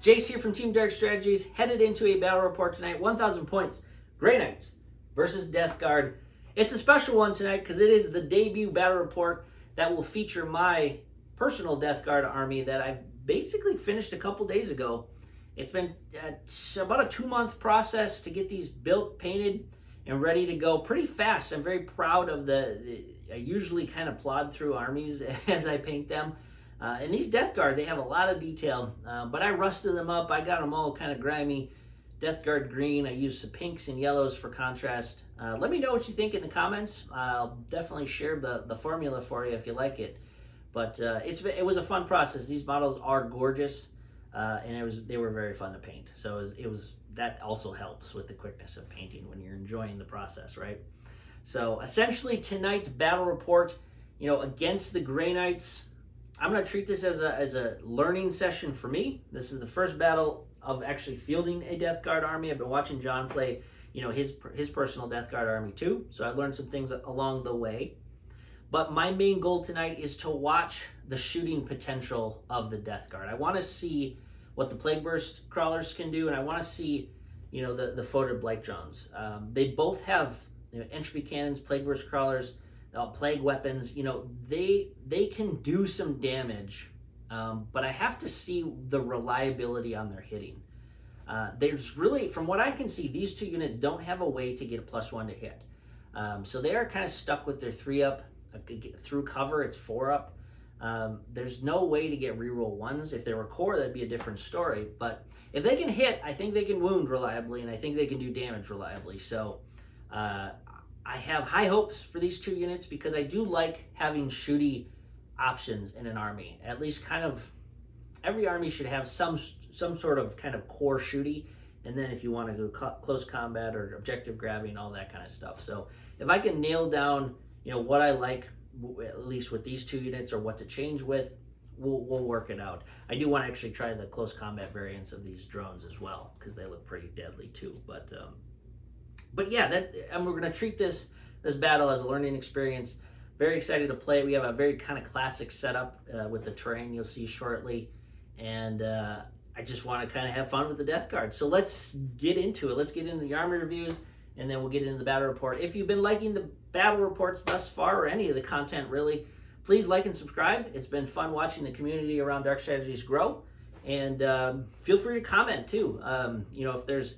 Jace here from Team Dark Strategies, headed into a battle report tonight. 1,000 points, Grey Knights versus Death Guard. It's a special one tonight because it is the debut battle report that will feature my personal Death Guard army that I basically finished a couple days ago. It's been about a 2-month process to get these built, painted, and ready to go pretty fast. I'm very proud of I usually kind of plod through armies as I paint them. And these Death Guard, they have a lot of detail, but I rusted them up. I got them all kind of grimy. Death Guard green. I used some pinks and yellows for contrast. Let me know what you think in the comments. I'll definitely share the formula for you if you like it. But it was a fun process. These models are gorgeous, and they were very fun to paint. So that also helps with the quickness of painting when you're enjoying the process, right? So essentially tonight's battle report, against the Grey Knights, I'm going to treat this as a learning session for me. This is the first battle of actually fielding a Death Guard army. I've been watching John play, his personal Death Guard army too. So I've learned some things along the way. But my main goal tonight is to watch the shooting potential of the Death Guard. I want to see what the Plague Burst crawlers can do, and I want to see, the Photed Blight drones. They both have entropy cannons, Plague Burst crawlers, plague weapons. They can do some damage, but I have to see the reliability on their hitting. There's really, from what I can see, these two units don't have a way to get a +1 to hit. So they are kind of stuck with their 3-up. Through cover, it's 4-up. There's no way to get reroll 1s. If they were core, that'd be a different story. But if they can hit, I think they can wound reliably, and I think they can do damage reliably. So I have high hopes for these two units because I do like having shooty options in an army. At least kind of every army should have some sort of kind of core shooty, and then if you want to go close combat or objective grabbing, all that kind of stuff. So if I can nail down what I like, at least with these two units, or what to change with, we'll work it out. I do want to actually try the close combat variants of these drones as well because they look pretty deadly too. But yeah, and we're going to treat this battle as a learning experience. Very excited to play. We have a very kind of classic setup with the terrain you'll see shortly, and I just want to kind of have fun with the Death Guard. So let's get into it. Let's get into the army reviews, and then we'll get into the battle report. If you've been liking the battle reports thus far, or any of the content really, please like and subscribe. It's been fun watching the community around Dark Strategies grow, and feel free to comment too. If there's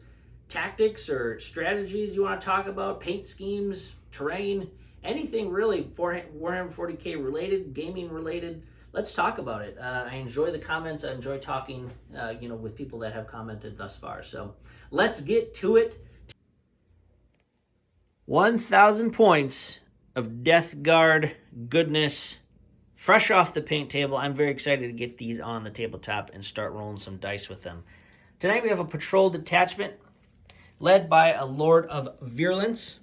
tactics or strategies you want to talk about, paint schemes, terrain, anything really Warhammer 40K related, gaming related, let's talk about it. I enjoy the comments. I enjoy talking with people that have commented thus far. So let's get to it. 1,000 points of Death Guard goodness fresh off the paint table. I'm very excited to get these on the tabletop and start rolling some dice with them. Tonight we have a patrol detachment led by a Lord of Virulence.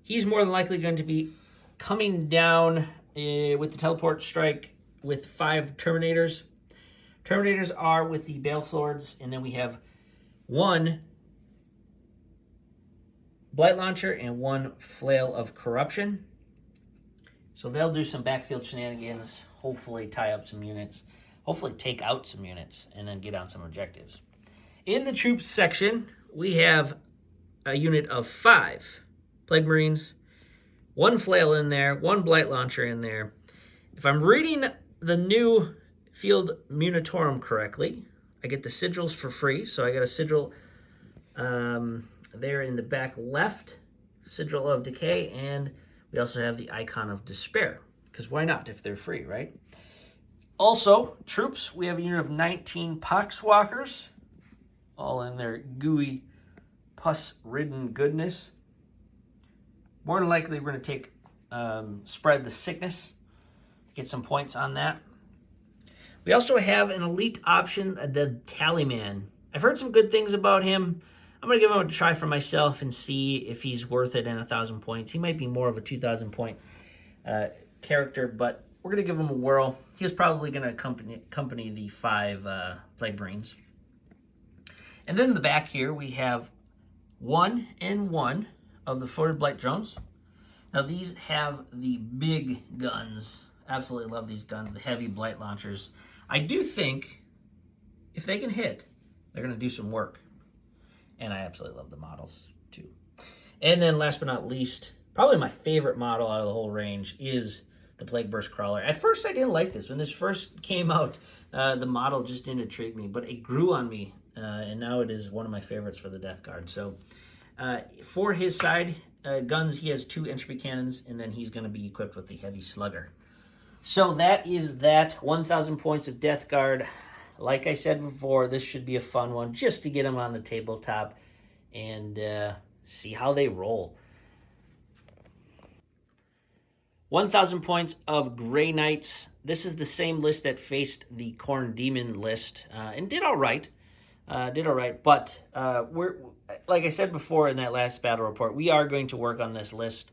He's more than likely going to be coming down with the teleport strike with 5 Terminators. Terminators are with the Bale Swords, and then we have 1 Blight Launcher and 1 Flail of Corruption. So they'll do some backfield shenanigans, hopefully tie up some units, hopefully take out some units, and then get on some objectives. In the troops section, we have a unit of 5 Plague Marines, 1 Flail in there, 1 Blight Launcher in there. If I'm reading the new Field Munitorum correctly, I get the sigils for free. So I got a sigil there in the back left, Sigil of Decay, and we also have the Icon of Despair, because why not if they're free, right? Also, troops, we have a unit of 19 Poxwalkers, all in their gooey, pus-ridden goodness. More than likely, we're going to take Spread the Sickness, get some points on that. We also have an elite option, the Tallyman. I've heard some good things about him. I'm going to give him a try for myself and see if he's worth it in 1,000 points. He might be more of a 2,000 point character, but we're going to give him a whirl. He's probably going to accompany the 5 Plague Marines. And then in the back here, we have 1 and 1 of the Photed Blight drones. Now these have the big guns. Absolutely love these guns, the heavy Blight launchers. I do think if they can hit, they're going to do some work. And I absolutely love the models too. And then last but not least, probably my favorite model out of the whole range is the Plague Burst Crawler. At first I didn't like this. When this first came out, the model just didn't intrigue me, but it grew on me, and now it is one of my favorites for the Death Guard. So for his side guns, he has 2 entropy cannons, and then he's going to be equipped with the Heavy Slugger. So that is that. 1,000 points of Death Guard. Like I said before, this should be a fun one just to get them on the tabletop and see how they roll. 1,000 points of Grey Knights. This is the same list that faced the Khorne Demon list and did all right. But we're, like I said before in that last battle report, we are going to work on this list.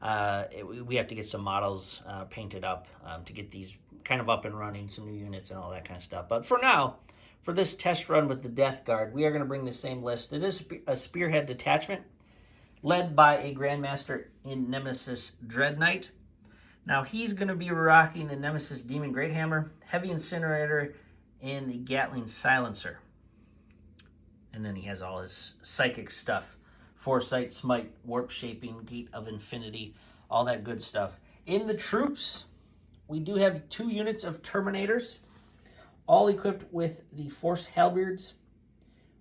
We have to get some models painted up to get these kind of up and running, some new units and all that kind of stuff. But for now, for this test run with the Death Guard, we are going to bring the same list. It is a Spearhead detachment led by a Grandmaster in Nemesis Dread Knight. Now he's going to be rocking the Nemesis Demon Greathammer, Heavy Incinerator, and the Gatling Silencer. And then he has all his psychic stuff. Foresight, Smite, Warp Shaping, Gate of Infinity, all that good stuff. In the troops, we do have 2 units of Terminators, all equipped with the Force Halberds.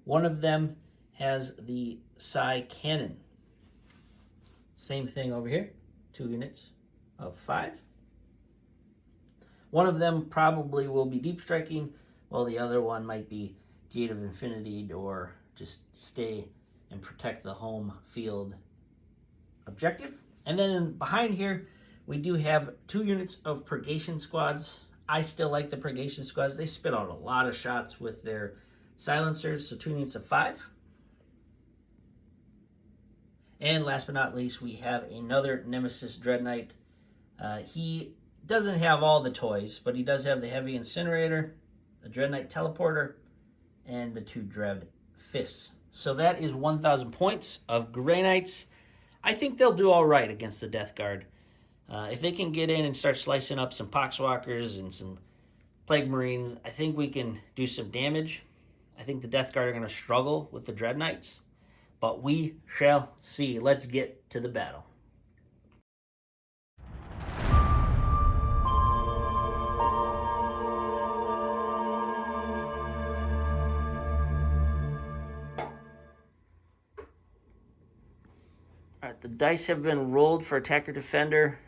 One of them has the Psi Cannon. Same thing over here, 2 units of 5. One of them probably will be deep striking, while the other one might be Gate of Infinity or just stay and protect the home field objective. And then behind here, we do have 2 units of Purgation Squads. I still like the Purgation Squads. They spit out a lot of shots with their silencers, so 2 units of 5. And last but not least, we have another Nemesis Dread Knight. He doesn't have all the toys, but he does have the Heavy Incinerator, the Dread Knight Teleporter, and the 2 Dread Fists. So that is 1,000 points of Grey Knights. I think they'll do all right against the Death Guard. If they can get in and start slicing up some Poxwalkers and some Plague Marines, I think we can do some damage. I think the Death Guard are going to struggle with the Dread Knights, but we shall see. Let's get to the battle. All right, the dice have been rolled for attacker defender.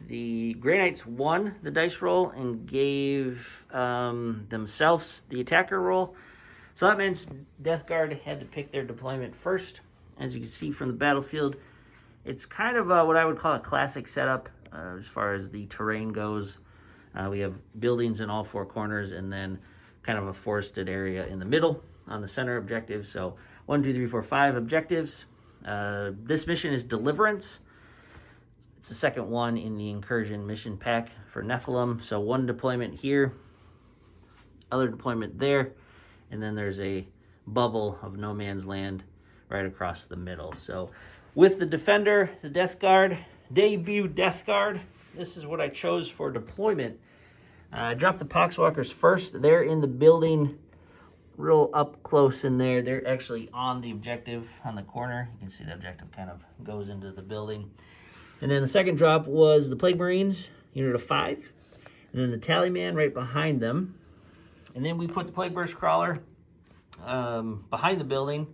The Grey Knights won the dice roll and gave themselves the attacker roll. So that means Death Guard had to pick their deployment first. As you can see from the battlefield, it's kind of what I would call a classic setup as far as the terrain goes. We have buildings in all 4 corners and then kind of a forested area in the middle on the center objective. So 1, 2, 3, 4, 5 objectives. This mission is Deliverance. It's the second one in the Incursion mission pack for Nephilim. So 1 deployment here, other deployment there, and then there's a bubble of no man's land right across the middle. So with the Defender, the Death Guard, debut Death Guard, this is what I chose for deployment. I dropped the Poxwalkers first. They're in the building real up close in there. They're actually on the objective on the corner. You can see the objective kind of goes into the building. And then the second drop was the Plague Marines, unit of 5. And then the Tallyman right behind them. And then we put the Plague Burst Crawler behind the building.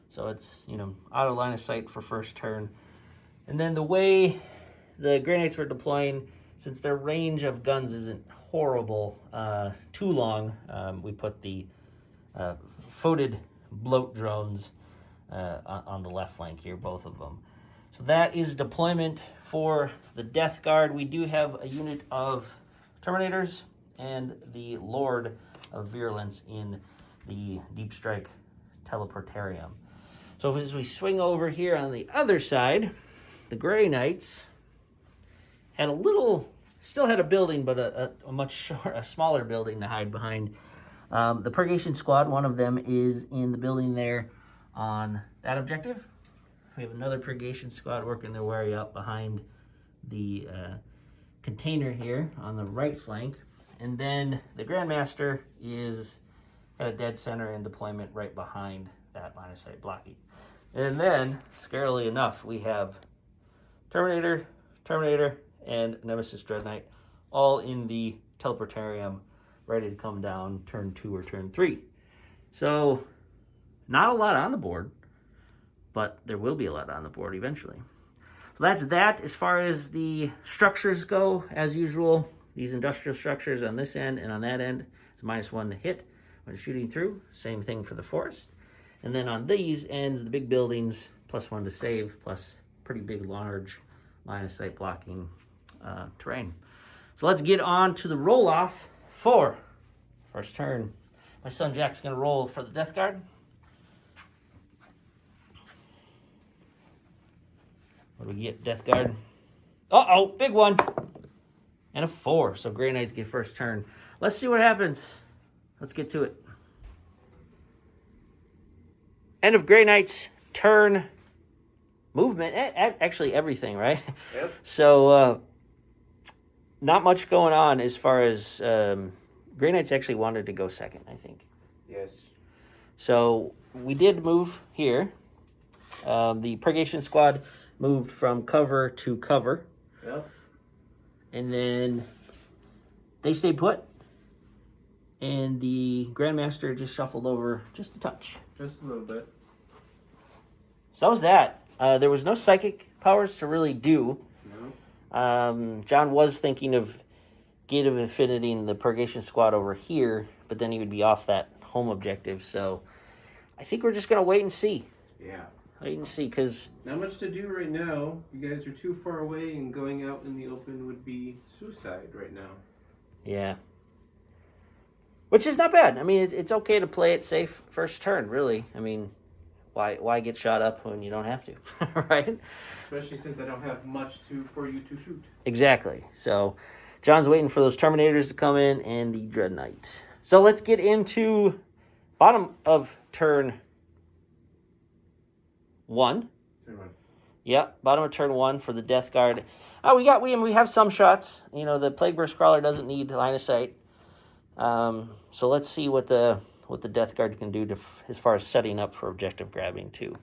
So it's, out of line of sight for first turn. And then the way the Grey Knights were deploying, since their range of guns isn't horrible, too long, we put the Foated Bloat drones on the left flank here, both of them. So that is deployment for the Death Guard. We do have a unit of Terminators and the Lord of Virulence in the Deep Strike Teleportarium. So as we swing over here on the other side, the Grey Knights had still had a building, but a smaller building to hide behind. The Purgation Squad, one of them is in the building there on that objective. We have another Purgation Squad working their way up behind the container here on the right flank. And then the Grandmaster is Got a dead center in deployment right behind that line of sight blocking. And then, scarily enough, we have Terminator, and Nemesis Dread Knight all in the teleportarium, ready to come down turn 2 or turn 3. So, not a lot on the board, but there will be a lot on the board eventually. So that's that as far as the structures go. As usual, these industrial structures on this end and on that end is -1 to hit when shooting through. Same thing for the forest. And then on these ends, the big buildings, +1 to save, plus pretty big, large line of sight blocking terrain. So let's get on to the roll off for first turn. My son Jack's going to roll for the Death Guard. What do we get, Death Guard? Uh-oh, big one. And a 4, so Grey Knights get first turn. Let's see what happens. Let's get to it. End of Grey Knight's turn movement. Actually, everything, right? Yep. So, not much going on as far as... Grey Knights actually wanted to go second, I think. Yes. So, we did move here. The Purgation Squad moved from cover to cover. Yep. And then they stayed put. And the Grandmaster just shuffled over just a touch. Just a little bit. So that was that. There was no psychic powers to really do. No. John was thinking of Gate of Infinity and the Purgation Squad over here, but then he would be off that home objective. So I think we're just going to wait and see. Yeah. Wait and see, because... Not much to do right now. You guys are too far away, and going out in the open would be suicide right now. Yeah. Which is not bad. I mean, it's okay to play it safe first turn, really. I mean, why get shot up when you don't have to, right? Especially since I don't have much for you to shoot. Exactly. So John's waiting for those Terminators to come in and the Dread Knight. So let's get into bottom of turn 1. Turn 1. Yeah, bottom of turn 1 for the Death Guard. We have some shots. You know, the Plague Burst Crawler doesn't need line of sight. So let's see what the Death Guard can do as far as setting up for objective grabbing too.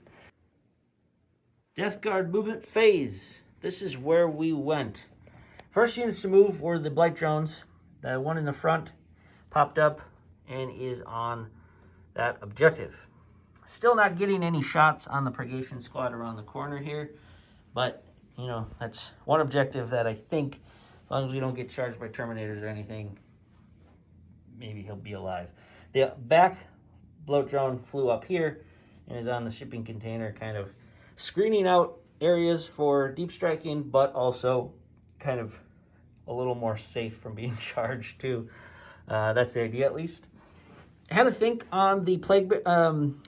Death Guard movement phase. This is where we went. First units to move were the Blight Drones. The one in the front popped up and is on that objective. Still not getting any shots on the Purgation Squad around the corner here, but you know, that's one objective that I think, as long as we don't get charged by Terminators or anything, maybe he'll be alive. The back bloat drone flew up here and is on the shipping container, kind of screening out areas for deep striking, but also kind of a little more safe from being charged too. That's the idea, at least. I had to think on the Plague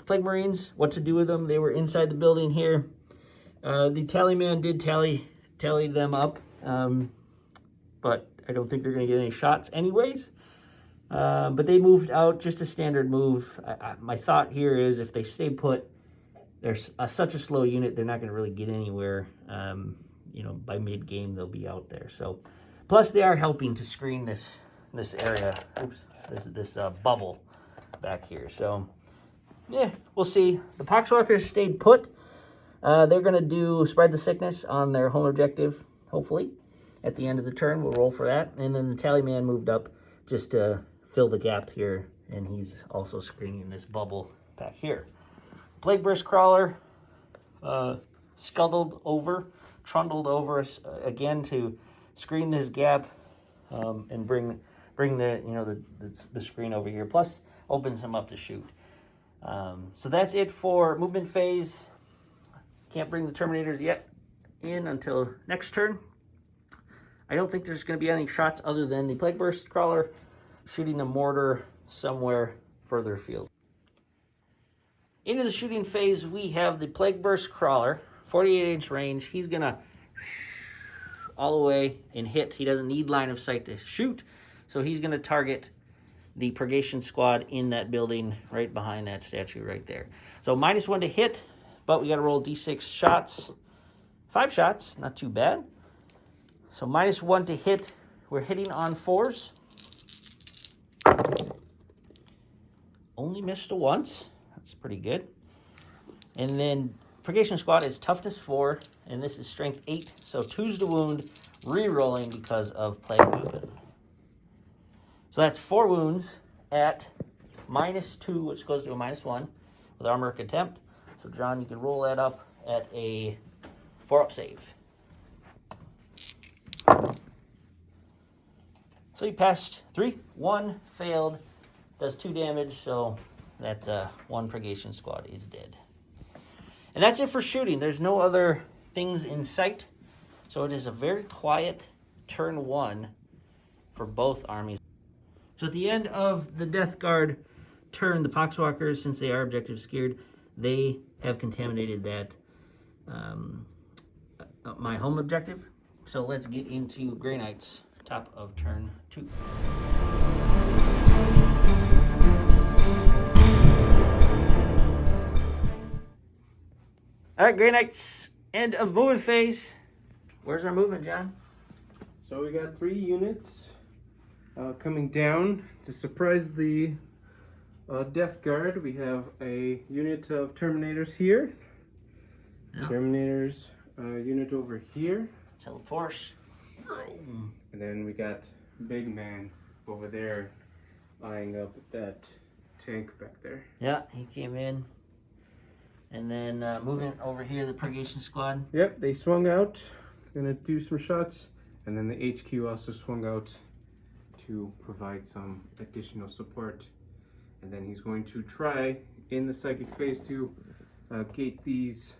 Marines, what to do with them. They were inside the building here. The Tallyman did tally them up, but I don't think they're going to get any shots anyways. But they moved out, just a standard move. My thought here is if they stay put, there's such a slow unit, they're not going to really get anywhere. You know, by mid-game, they'll be out there. So, plus they are helping to screen this area. Oops, this bubble back here. So, yeah, we'll see. The Poxwalkers stayed put. They're going to do Spread the Sickness on their home objective, hopefully. At the end of the turn, we'll roll for that. And then the Tallyman moved up just to fill the gap here, and he's also screening this bubble back here. Plague Burst Crawler trundled over again to screen this gap and bring the screen over here. Plus, opens him up to shoot. So that's it for movement phase. Can't bring the Terminators yet in until next turn. I don't think there's going to be any shots other than the Plague Burst Crawler shooting a mortar somewhere further afield. Into the shooting phase, we have the Plague Burst Crawler, 48-inch range. He's going to all the way and hit. He doesn't need line of sight to shoot, so he's going to target the Purgation Squad in that building right behind that statue right there. So -1 to hit, but we got to roll D6 shots. 5 shots, not too bad. So -1 to hit. We're hitting on 4s. only missed once. That's pretty good. And then Purgation Squad is toughness 4, and this is strength 8. So 2's the wound, re-rolling because of plague weapon. So that's 4 wounds at -2, which goes to a -1 with armor contempt. So John, you can roll that up at a 4-up save. So you passed 3, 1 failed, does 2 damage, so that 1 Purgation Squad is dead. And that's it for shooting. There's no other things in sight, so it is a very quiet turn 1 for both armies. So at the end of the Death Guard turn, the Poxwalkers, since they are objective scared, they have contaminated that my home objective. So let's get into Grey Knights, top of turn 2. All right, Grey Knights, end of movement phase. Where's our movement, John? So we got 3 units coming down to surprise the Death Guard. We have a unit of Terminators here. Yep. Terminators unit over here. Teleforce. And then we got Big Man over there eyeing up that tank back there. Yeah, he came in. And then moving over here, the Purgation Squad. Yep, they swung out. Gonna do some shots. And then the HQ also swung out to provide some additional support. And then he's going to try in the psychic phase to gate these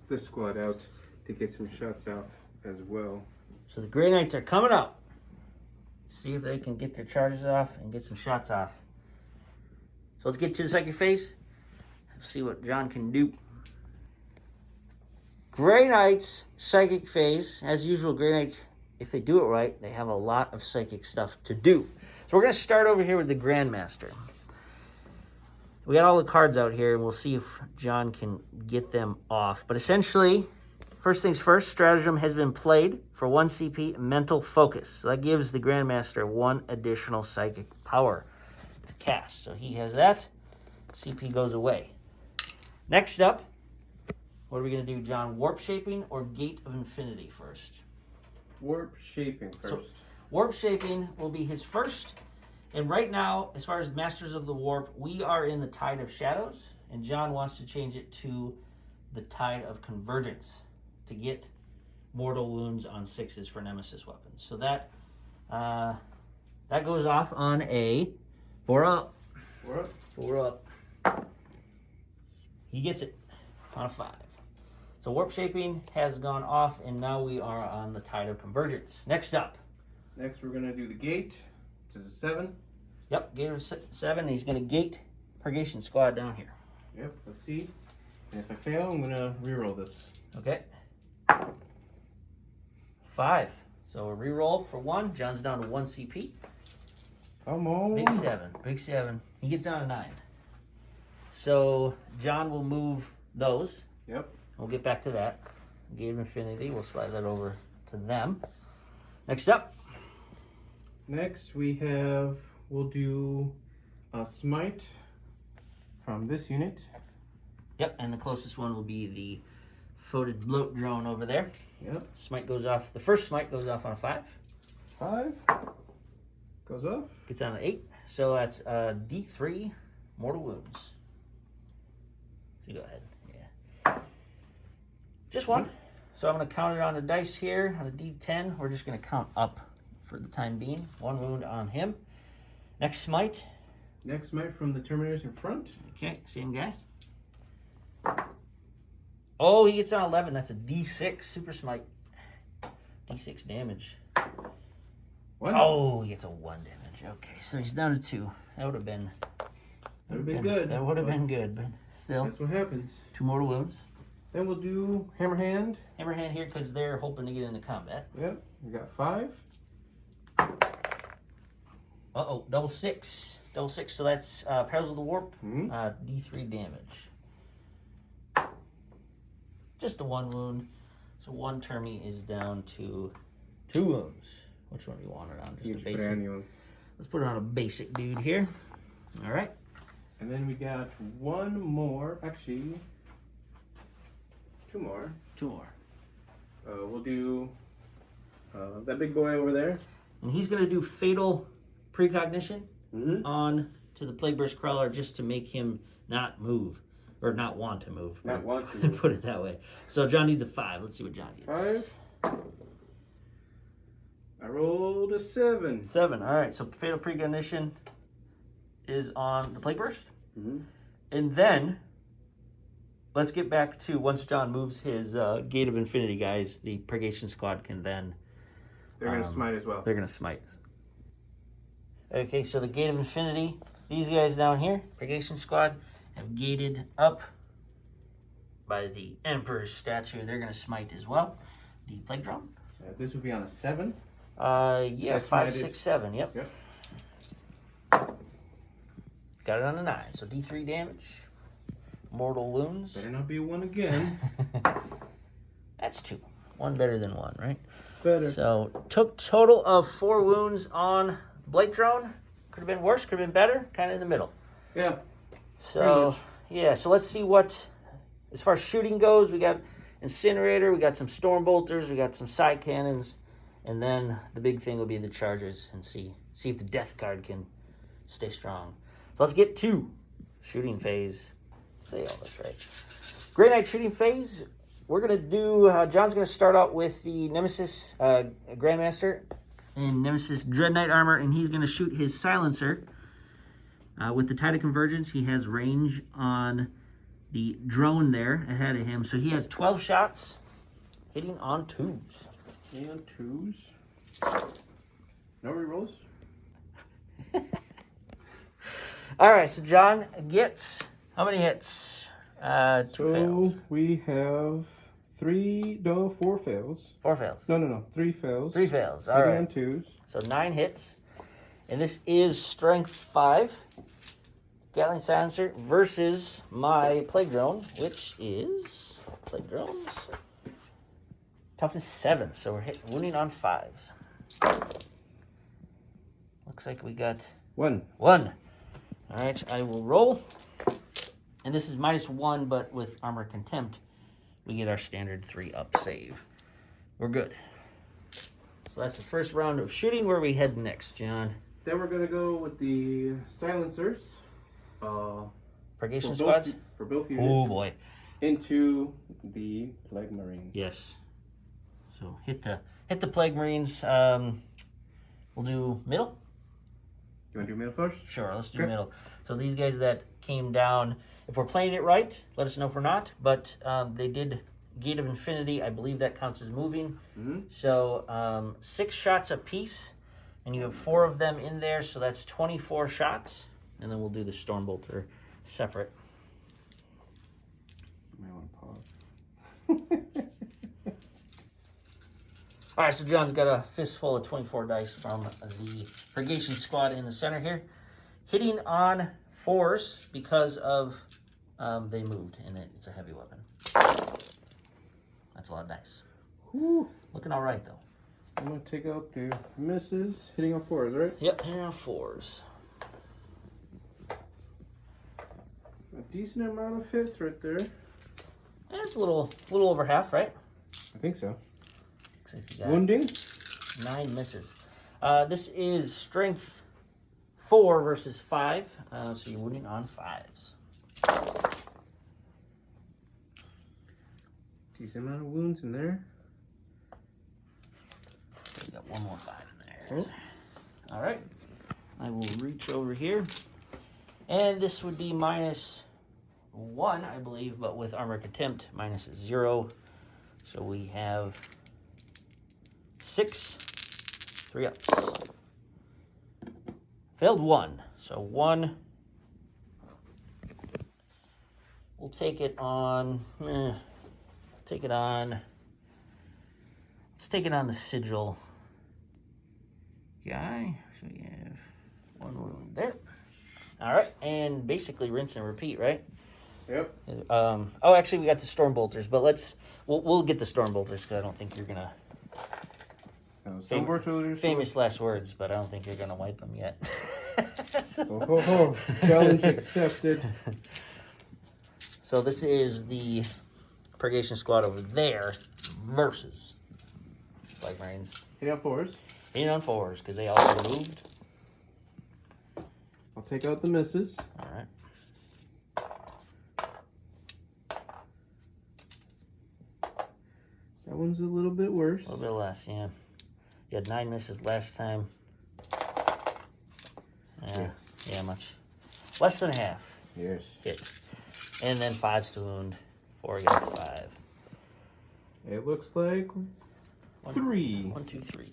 this squad out to get some shots off as well. So the Grey Knights are coming up. See if they can get their charges off and get some shots off. So let's get to the psychic phase. See what John can do. Grey Knights psychic phase. As usual, Grey Knights, if they do it right, they have a lot of psychic stuff to do. So we're going to start over here with the Grandmaster. We got all the cards out here, and we'll see if John can get them off. But essentially, first things first, stratagem has been played for 1 CP mental focus. So that gives the Grandmaster 1 additional psychic power to cast. So he has that. CP goes away. Next up, what are we going to do, John? Warp Shaping or Gate of Infinity first? Warp Shaping first. So, Warp Shaping will be his first. And right now, as far as Masters of the Warp, we are in the Tide of Shadows. And John wants to change it to the Tide of Convergence to get mortal wounds on 6s for Nemesis weapons. So that goes off on a 4-up. 4-up. 4-up. He gets it on a 5. So Warp Shaping has gone off, and now we are on the Tide of Convergence. Next up. Next, we're going to do the Gate, which is a 7. Yep, Gate of 7. He's going to gate Purgation Squad down here. Yep, let's see. And if I fail, I'm going to reroll this. Okay. 5. So a reroll for 1. John's down to 1 CP. Come on. Big 7. Big 7. He gets down to 9. So John will move those. Yep. We'll get back to that. Gate of Infinity. We'll slide that over to them. Next up. Next, we'll do a Smite from this unit. Yep, and the closest one will be the Foated Bloat Drone over there. Yep. Smite goes off. The first Smite goes off on a 5. 5 goes off. Gets on an 8. So that's D3 mortal wounds. So go ahead. Yeah. Just 1. So I'm going to count it on the dice here. On a D10, we're just going to count up for the time being. 1 wound on him. Next Smite. Next Smite from the Terminators in front. Okay, same guy. Oh, he gets on 11. That's a D6 Super Smite. D6 damage. 1. Oh, he gets a 1 damage. Okay, so he's down to 2. That would have been... good. That would have been good, but still. That's what happens. 2 mortal wounds. Then we'll do Hammerhand. Hammerhand here because they're hoping to get into combat. Yep. We got 5. Uh-oh, double 6. Double 6, so that's Perils of the Warp. Mm-hmm. D3 damage. Just a 1 wound. So 1 Termy is down to 2 wounds. Which one do you want it on? Just a basic. Anyone. Let's put it on a basic dude here. All right. And then we got one more, actually, two more. Two more. We'll do that big boy over there. And he's going to do Fatal Precognition Mm-hmm. on to the Plague Burst Crawler just to make him not move. Or not want to move. Not want to move. Put it that way. So John needs a 5. Let's see what John gets. 5. I rolled a 7. 7. All right. So Fatal Precognition is on the Plague Burst. Mm-hmm. And then let's get back to once John moves his Gate of Infinity guys, the Purgation Squad can then... They're going to smite as well. They're going to smite. Okay, so the Gate of Infinity, these guys down here, Purgation Squad, have gated up by the Emperor's statue. They're going to smite as well. The Plague Drone. This would be on a 7. Yeah, 5, smited. 6, 7. Yep. Got it on a 9. So D3 damage. Mortal wounds. Better not be a 1 again. That's 2. 1 better than 1, right? Better. So took total of 4 wounds on Blade Drone. Could have been worse, could have been better. Kind of in the middle. Yeah. So, yeah, so let's see what, as far as shooting goes, we got Incinerator, we got some Storm Bolters, we got some side cannons, and then the big thing will be the charges and see if the Death Guard can stay strong. So let's get to shooting phase. Say all this right. Grey Knight shooting phase. We're going to do, John's going to start out with the Nemesis Grandmaster in Nemesis Dread Knight armor, and he's going to shoot his silencer. With the Tide of Convergence, he has range on the drone there ahead of him. So he has 12 shots hitting on 2s. And 2s. No rerolls. All right, so John gets how many hits? 2 So fails. we have 4 fails. 4 fails. No. 3 fails. 3 fails. All Hitting right. on 2s. So 9 hits. And this is Strength 5. Gatling Silencer versus my Plague Drone, which is Plague Drones. Toughness 7, so we're wounding on 5s. Looks like we got 1. 1. All right, I will roll. And this is -1, but with Armor Contempt, we get our standard 3-up save. We're good. So that's the first round of shooting. Where we head next, John? Then we're going to go with the silencers. Purgation Squads? For both units. Oh, boy. Into the Plague Marine. Yes. So hit the Plague Marines. We'll do middle. You want to do middle first? Sure, let's do Okay. middle. So these guys that came down, if we're playing it right, let us know if we're not. But they did Gate of Infinity. I believe that counts as moving. Mm-hmm. So 6 shots apiece, and you have 4 of them in there, so that's 24 shots. And then we'll do the Stormbolter separate. You may want to pause. All right, so John's got a fistful of 24 dice from the Purgation Squad in the center here. Hitting on 4s because of they moved, and it's a heavy weapon. That's a lot of dice. Whew. Looking all right, though. I'm going to take out the misses. Hitting on 4s, right? Yep, hitting on 4s. A decent amount of hits right there. That's a little over half, right? I think so. Looks like you got Wounding. 9 misses. This is Strength 4 versus 5, so you're wounding on 5s. Decent amount of wounds in there. You got 1 more 5 in there. All right. I will reach over here. And this would be -1, I believe, but with Armor Contempt, -0. So we have 6 3-ups. Failed 1. So 1. We'll take it on. Take it on. Let's take it on the Sigil guy. So we have 1 wound there. All right, and basically rinse and repeat, right? Yep. Oh, actually, we got the Storm Bolters, but we'll get the Storm Bolters because I don't think you're gonna. Stormbolters. Famous last words, but I don't think you're gonna wipe them yet. Challenge accepted. So this is the purgation squad over there versus Black Marines. Hit on 4s. Hitting on 4s because they also moved. I'll take out the misses. All right. That one's a little bit worse. A little bit less, yeah. You had 9 misses last time. Yeah, yeah, much. Less than half. Yes. Hit. And then 5s to wound. 4 against 5. It looks like 3. 1, 2, 3.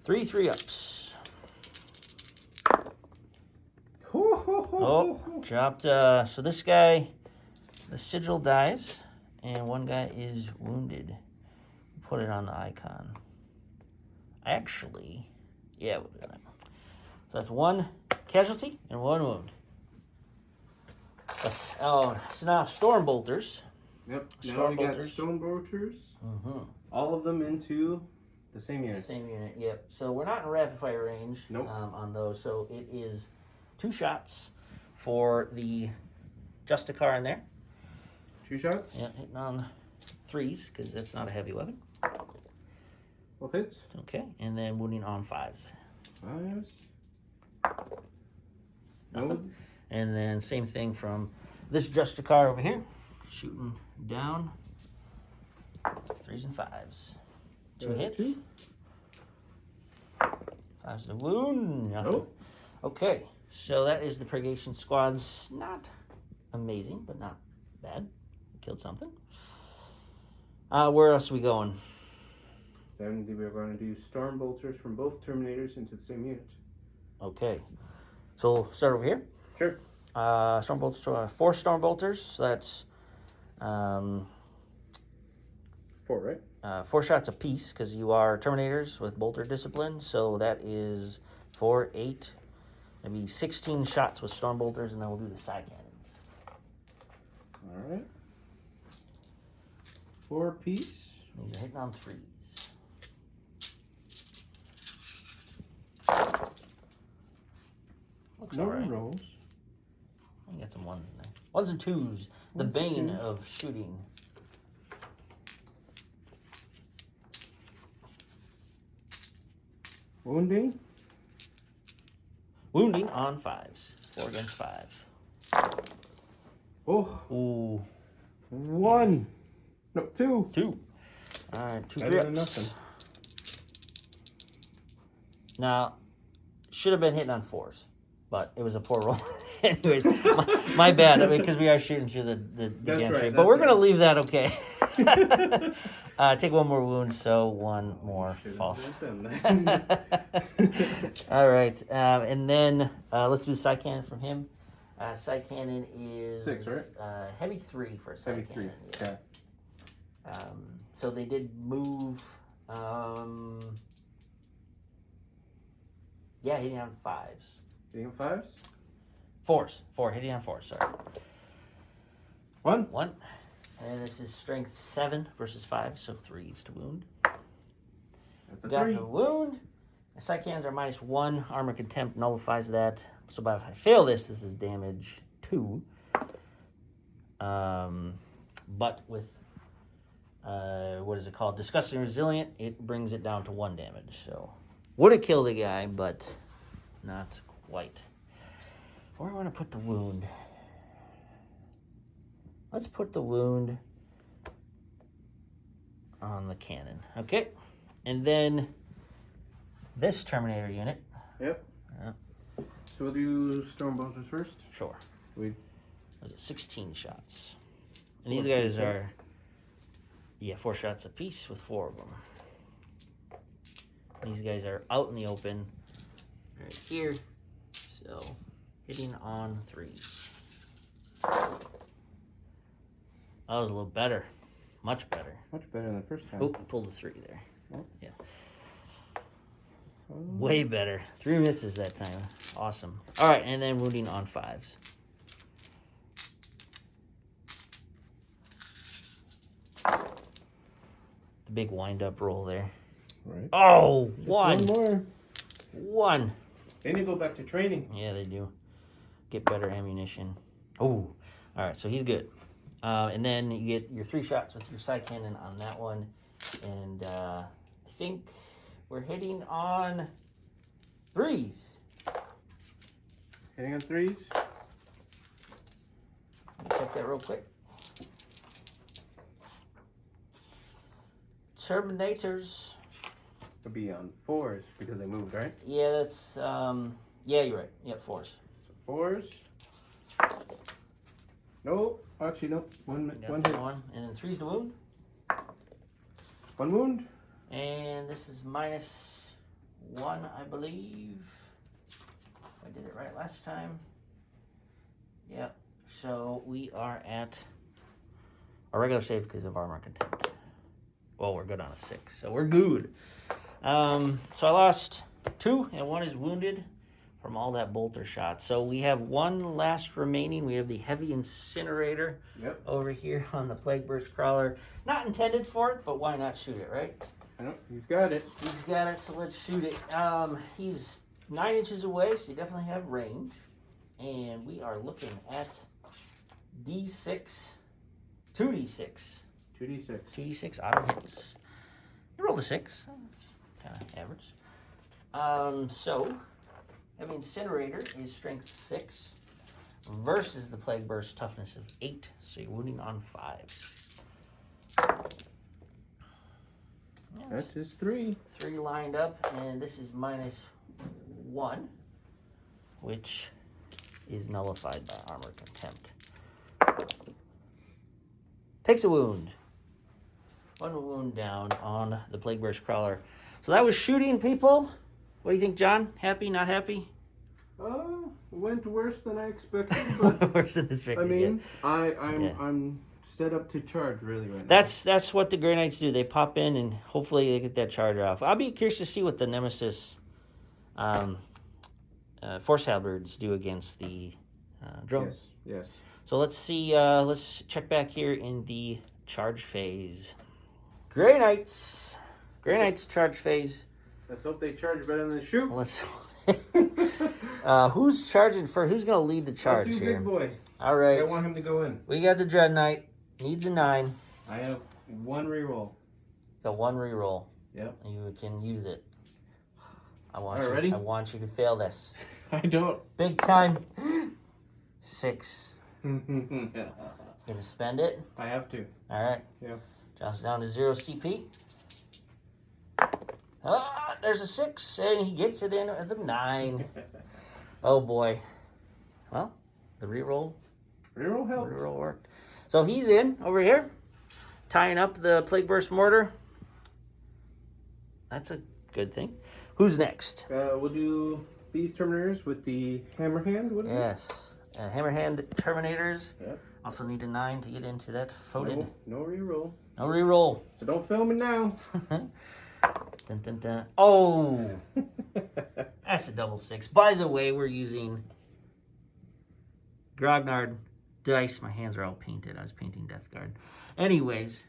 3 3-ups. Oh, dropped. So this guy, the sigil dies, and one guy is wounded. Put it on the icon. Actually, yeah, we'll do that. So that's 1 casualty and 1 wound. Oh, so now storm bolters. Yep. Now Storm we got bolters. stone bolters. Mm-hmm. All of them into the same unit. Same unit. Yep. So we're not in rapid fire range. Nope. On those. So it is 2 shots for the Justicar in there. 2 shots. Yeah, hitting on 3s because that's not a heavy weapon. Both hits. Okay, and then wounding on 5s. 5s. Nothing. No. And then same thing from this Justicar over here, shooting down 3s and 5s. 2 hits. 2. 5s to wound. Nothing. Nope. Okay, so that is the purgation squads. Not amazing, but not bad. Killed something. Where else are we going? Then we're going to do storm bolters from both Terminators into the same unit. Okay, so we'll start over here. Sure. Storm bolters, 4 storm bolters. So that's 4, right? 4 shots apiece because you are Terminators with bolter discipline. So that is 4, 8, maybe 16 shots with storm bolters, and then we'll do the side cannons. All right. 4 apiece. These are hitting on 3s. Looks No alright. rolls. I got some 1s in there. 1s and 2s. The 1s and bane 2s. of shooting. Wounding. Wounding on 5s. 4 against 5. Oh. Ooh. 1. No, 2. 2. Alright, 2 Better than grips. nothing. Now, should have been hitting on 4s, but it was a poor roll. Anyways, my bad. I mean, because we are shooting through the That's gantry. right, But we're that's going to leave that okay. Take 1 more wound, so 1 more Should've false. done that. All right, and then let's do the side cannon from him. Side cannon is 6, right? Heavy 3 for a side Heavy 3. cannon. Yeah. Okay. So they did move. Yeah, hitting on 5s. Hitting 5s? 4s. 4 hitting on 4s. Sorry. 1. 1. And this is strength 7 versus 5, so 3s to wound. That's a Got 3. the wound. The side cannons are -1. Armor contempt nullifies that. So if I fail this, this is damage 2. But with what is it called? Disgusting resilient. It brings it down to 1 damage. So would have killed a guy, but not quite. Where do I want to put the wound? Let's put the wound on the cannon. Okay. And then this Terminator unit. Yep. Yeah. So we'll do storm bolters first. Sure. We Those are 16 shots. And these guys are, 4 shots apiece with 4 of them. These guys are out in the open right here. So hitting on 3s. That was a little better. Much better. much better than the first time. Oh, pulled a 3 there. Oh. Yeah. Oh. Way better. 3 misses that time. Awesome. All right, and then wounding on 5s. The big wind-up roll there. Right. Oh, Just 1. One more. 1. They need to go back to training. Yeah, they do. Get better ammunition. Oh, all right, so he's good. And then you get your 3 shots with your side cannon on that one. And I think we're hitting on 3s. Hitting on 3s. Let me check that real quick. Terminators. It'll be on 4s because they moved, right? Yeah, that's, yeah, you're right. Yep, 4s. So 4s. No, actually, no. One hit. And then 3's the wound. 1 wound. And this is -1, I believe. I did it right last time. Yep. So we are at our regular save because of armor contempt. Well, we're good on a 6, so we're good. So I lost 2, and 1 is wounded from all that bolter shot. So we have 1 last remaining. We have the heavy incinerator over here on the Plague Burst Crawler. Not intended for it, but why not shoot it, right? I know, he's got it. He's got it, so let's shoot it. He's 9 inches away, so you definitely have range. And we are looking at D6, 2D6. 2d6. 2D6 auto hits. You rolled a 6. That's kind of average. So, heavy incinerator is strength 6 versus the Plague Burst toughness of 8. So you're wounding on 5. That is 3. 3 lined up, and this is -1, which is nullified by armor contempt. Takes a wound. 1 wound down on the Plague Burst Crawler. So that was shooting, people. What do you think, John? Happy, not happy? Went worse than I expected. But Worse than expected. I mean, yeah. I'm set up to charge really right That's what the Grey Knights do. They pop in and hopefully they get that charge off. I'll be curious to see what the Nemesis Force Halberds do against the drones. Yes. So let's see. Let's check back here in the charge phase. Grey Knights charge phase. Let's hope they charge better than they shoot. Let's. Who's charging first? Who's gonna lead the charge Let's do here? Big Boy. All right. I want him to go in. We got the Dread Knight. Needs a 9. I have 1 reroll. Got 1 reroll. Yep. You can use it. I want All right, you. ready? I want you to fail this. I don't. Big time. 6. Yeah. Gonna spend it. I have to. All right. Yeah. Drops down to 0 CP. Ah, there's a 6, and he gets it in at the 9. Oh boy. Well, the reroll. Reroll help. Reroll worked. So he's in over here, tying up the Plague Burst Mortar. That's a good thing. Who's next? We'll do these Terminators with the Hammer Hand. What is it? Yes. Hammerhand Terminators. Yep. Also need a 9 to get into that foated. No reroll. No reroll. So don't film it now. Dun, dun, dun. Oh! That's a double 6. By the way, we're using Grognard dice. My hands are all painted. I was painting Death Guard. Anyways,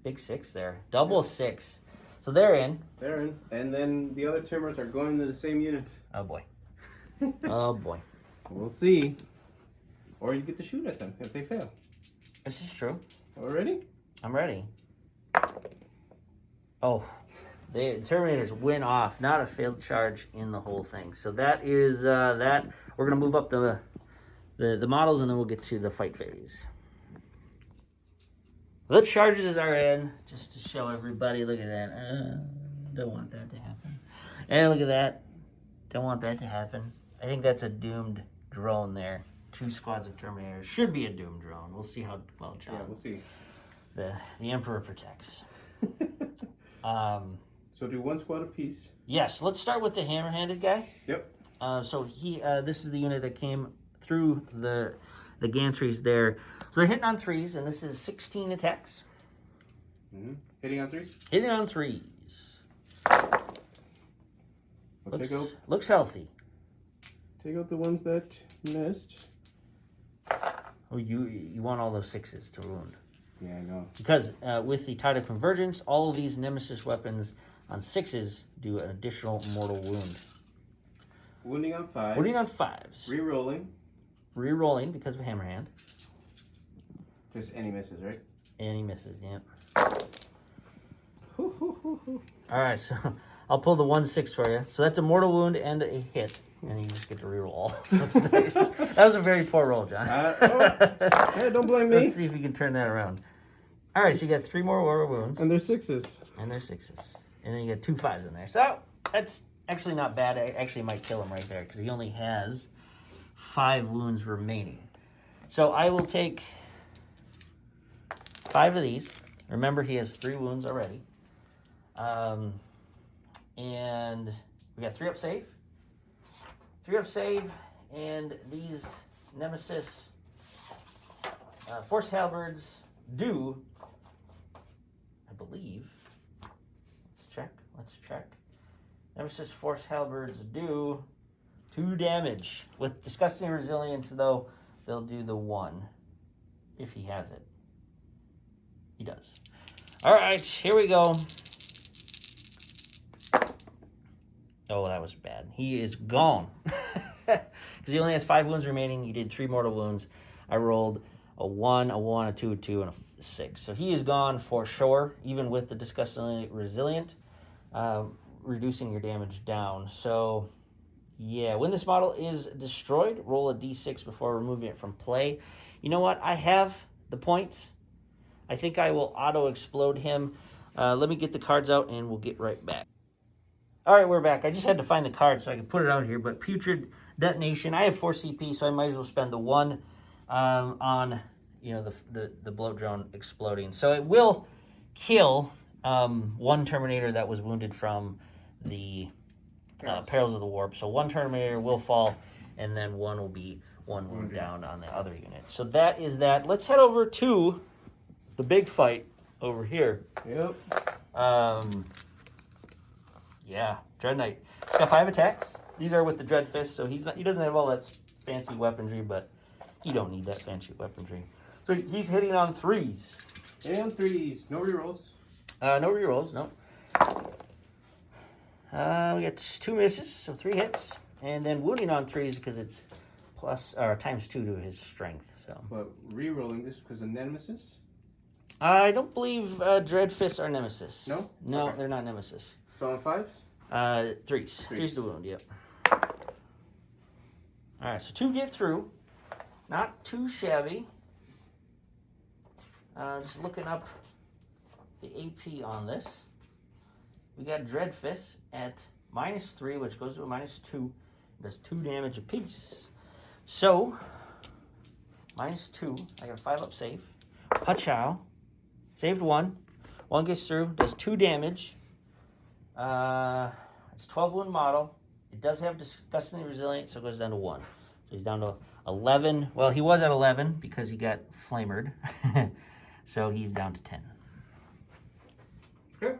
big 6 there. Double 6. So they're in. They're in. And then the other Timbers are going to the same unit. Oh boy. Oh boy. We'll see. Or you get to shoot at them if they fail. This is true. All ready? I'm ready. Oh, the Terminators went off. Not a failed charge in the whole thing. So that is that. We're gonna move up the models, and then we'll get to the fight phase. The charges are in, just to show everybody. Look at that. Don't want that to happen. And look at that. Don't want that to happen. I think that's a doomed drone there. 2 squads of Terminators. Should be a doomed drone. We'll see how well John. Yeah, we'll see. The Emperor protects. So do 1 squad apiece. Yes, let's start with the hammer-handed guy. Yep. So this is the unit that came through the gantries there. So they're hitting on 3s, and this is 16 attacks. Mm-hmm. Hitting on 3s? Hitting on 3s. Looks healthy. Take out the ones that missed. Oh, you want all those 6s to wound. Yeah, I know. Because with the Tide of Convergence, all of these Nemesis weapons on 6s do an additional mortal wound. Wounding on 5s. Wounding on 5s. Rerolling. Rerolling because of hammer hand. Just any misses, right? Any misses, yeah. Alright, so I'll pull the 1/6 for you. So that's a mortal wound and a hit. And you just get to reroll. That's nice. That was a very poor roll, John. Hey, don't blame me. Let's see if we can turn that around. Alright, so you got 3 more mortal wounds. And they're 6s. And they're 6s. And then you got 2 5s in there. So that's actually not bad. I actually might kill him right there because he only has 5 wounds remaining. So I will take 5 of these. Remember, he has 3 wounds already. And we got 3 up save. 3 up save. And these Nemesis Force Halberds do, I believe, let's check. Nemesis Force Halberds do 2 damage. With Disgusting Resilience, though, they'll do the 1 if he has it. He does. All right, here we go. Oh, that was bad. He is gone. Because he only has 5 wounds remaining. He did 3 mortal wounds. I rolled a 1, a 1, a 2, a 2, and a 6. So he is gone for sure, even with the Disgustingly Resilient, reducing your damage down. So, yeah, when this model is destroyed, roll a d6 before removing it from play. You know what? I have the points. I think I will auto-explode him. Let me get the cards out, and we'll get right back. All right, we're back. I just had to find the card so I can put it out here. But Putrid Detonation, I have 4 CP, so I might as well spend the 1 on, you know, the bloat drone exploding. So it will kill 1 Terminator that was wounded from the Perils of the Warp. So 1 Terminator will fall, and then 1 will be 1 wound down on the other unit. So that is that. Let's head over to the big fight over here. Yep. Yeah, Dread Knight. He's got 5 attacks. These are with the Dread Fist, so he doesn't have all that fancy weaponry, but he don't need that fancy weaponry. So he's hitting on 3s. And 3s. No rerolls. No rerolls, no. We got 2 misses, so 3 hits. And then wounding on 3s because it's plus or times 2 to his strength. So. But rerolling this because of Nemesis? I don't believe Dread Fists are Nemesis. No? No, Okay. they're not Nemesis. So on 5s? 3s. 3's the wound, yep. Alright, so 2 get through. Not too shabby. Just looking up the AP on this. We got Dread Fist at -3, which goes to a -2. Does 2 damage apiece. So, -2. I got a 5 up save. Pachow. Saved 1. 1 gets through. Does 2 damage. It's 12 wound model. It does have Disgustingly Resilient, so it goes down to 1. So he's down to 11. Well, he was at 11 because he got flamered. So he's down to 10. Okay.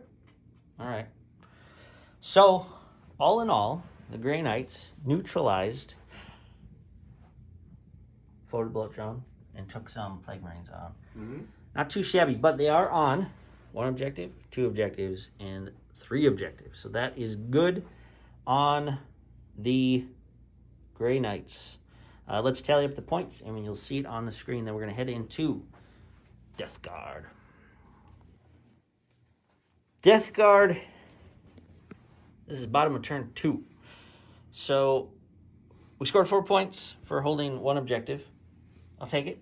All right. So, all in all, the Grey Knights neutralized Floated Bloat Drone and took some Plague Marines on. Mm-hmm. Not too shabby, but they are on 1 objective, 2 objectives, and 3 objectives. So that is good on the Grey Knights. Let's tally up the points, and you'll see it on the screen. Then we're going to head into Death Guard. Death Guard, this is bottom of turn 2. So we scored 4 points for holding 1 objective. I'll take it.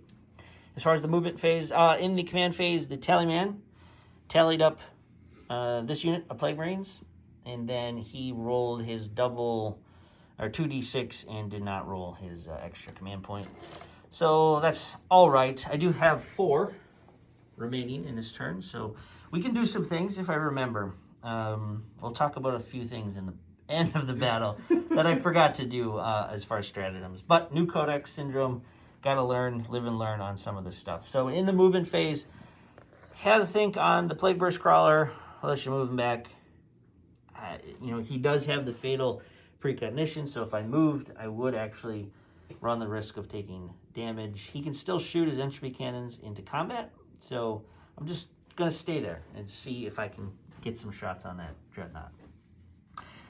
As far as the movement phase, in the command phase, the Tallyman tallied up this unit of Plague Marines, and then he rolled his double, or 2d6, and did not roll his extra command point. So that's all right. I do have 4 remaining in this turn, so we can do some things if I remember. We'll talk about a few things in the end of the battle that I forgot to do as far as stratagems. But new Codex Syndrome, got to learn, live and learn on some of this stuff. So in the movement phase, had to think on the Plague Burst Crawler. I'll let you move him back. You know, he does have the fatal precognition, so if I moved, I would actually run the risk of taking damage. He can still shoot his entropy cannons into combat, so I'm just going to stay there and see if I can get some shots on that Dreadnought.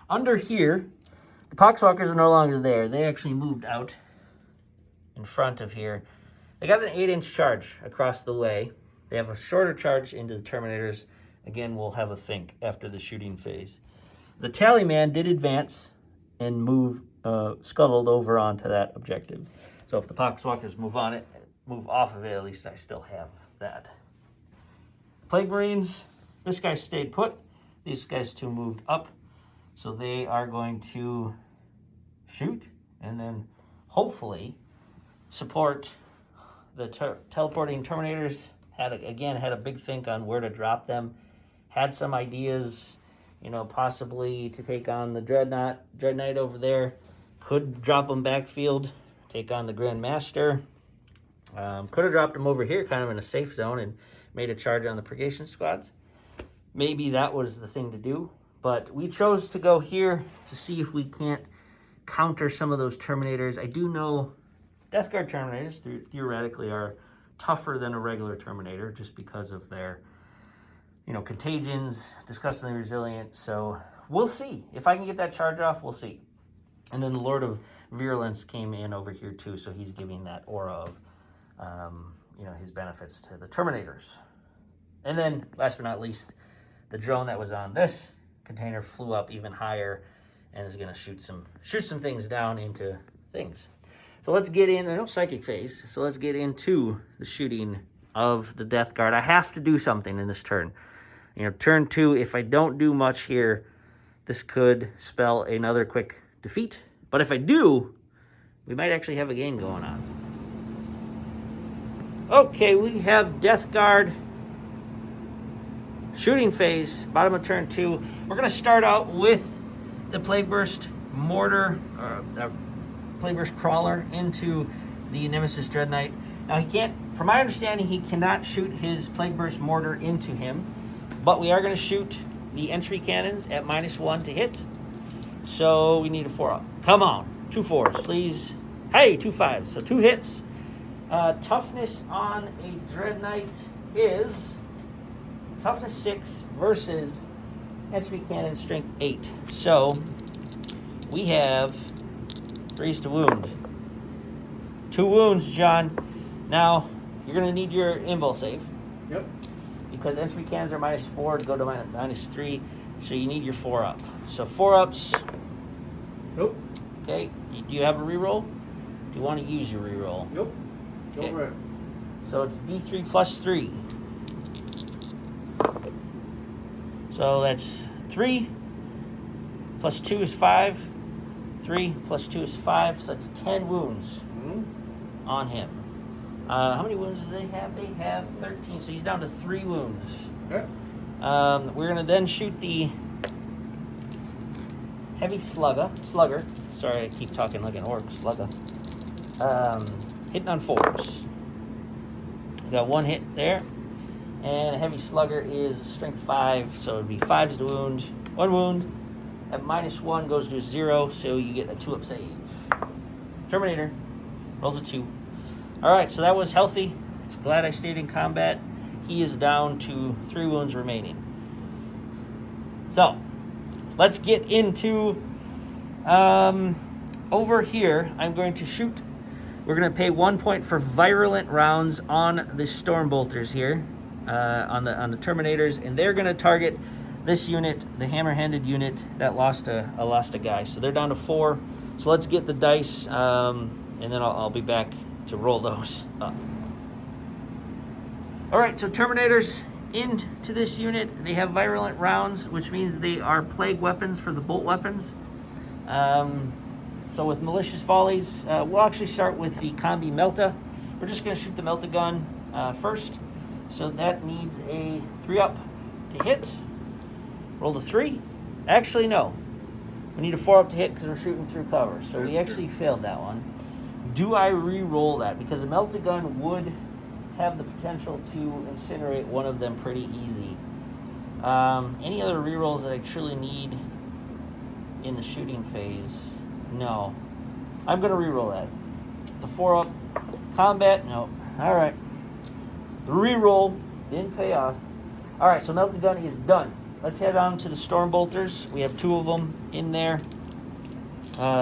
Under here, the Poxwalkers are no longer there. They actually moved out in front of here. They got an 8-inch charge across the way. They have a shorter charge into the Terminators. Again, we'll have a think after the shooting phase. The Tallyman did advance and move, scuttled over onto that objective. So if the Poxwalkers move off of it, at least I still have that. Plague Marines, this guy stayed put. These guys two moved up. So they are going to shoot and then hopefully support the teleporting Terminators. Had a big think on where to drop them. Had some ideas, possibly to take on the Dread Knight over there. Could drop them backfield, take on the Grand Master. Could have dropped them over here kind of in a safe zone and made a charge on the Purgation squads. Maybe that was the thing to do. But we chose to go here to see if we can't counter some of those Terminators. I do know Death Guard Terminators theoretically are tougher than a regular Terminator just because of their, contagions, disgustingly resilient. So we'll see. If I can get that charge off, we'll see. And then the Lord of Virulence came in over here too, so he's giving that aura of, his benefits to the Terminators. And then, last but not least, the drone that was on this container flew up even higher and is going to shoot some things down into things. So let's get in, no psychic phase, so let's get into the shooting of the Death Guard. I have to do something in this turn. Turn 2, if I don't do much here, this could spell another quick defeat. But if I do, we might actually have a game going on. Okay, we have Death Guard shooting phase, bottom of turn 2. We're going to start out with the Plague Burst Mortar, or the Plague Burst Crawler into the Nemesis Dread Knight. Now he can't, from my understanding, he cannot shoot his Plague Burst Mortar into him, but we are going to shoot the entry cannons at -1 to hit. So we need a 4-up. Come on, 2 4s, please. Hey, 2 5s, so 2 hits. Toughness on a Dread Knight is toughness 6 versus entry cannon strength 8. So we have 3s to wound. 2 wounds, John. Now you're gonna need your invul save. Yep. Because entry cannons are -4 to go to -3, so you need your 4-up. So 4-ups. Nope. Okay. Do you have a reroll? Do you want to use your reroll? Nope. Go Okay. for it. So it's D3 plus 3. So that's 3 plus 2 is 5. 3 plus 2 is 5. So that's 10 wounds on him. How many wounds do they have? They have 13. So he's down to 3 wounds. Okay. We're going to then shoot the heavy slugger. Sorry, I keep talking like an orc. Slugger. Hitting on 4s. We got 1 hit there. And a heavy slugger is strength 5, so it'd be 5s to wound. 1 wound. At -1 goes to 0, so you get a 2-up save. Terminator rolls a 2. All right, so that was healthy. It's glad I stayed in combat. He is down to 3 wounds remaining. So let's get into over here. I'm going to shoot. We're going to pay 1 point for virulent rounds on the Stormbolters here, on the Terminators, and they're going to target this unit, the hammer-handed unit that lost a guy. So they're down to 4. So let's get the dice, and then I'll be back to roll those up. All right, so Terminators into this unit. They have virulent rounds, which means they are plague weapons for the bolt weapons. So with Malicious Follies, we'll actually start with the Combi Melta. We're just going to shoot the Melta gun first. So that needs a 3-up to hit. Rolled a 3. Actually, no. We need a 4-up to hit because we're shooting through cover. So we actually failed that one. Do I re-roll that? Because the Melta gun would have the potential to incinerate one of them pretty easy. Any other re-rolls that I truly need in the shooting phase? No. I'm going to re-roll that. It's a 4-up. Combat? Nope. All right. The re-roll didn't pay off. All right, so Melta gun is done. Let's head on to the Stormbolters. We have 2 of them in there.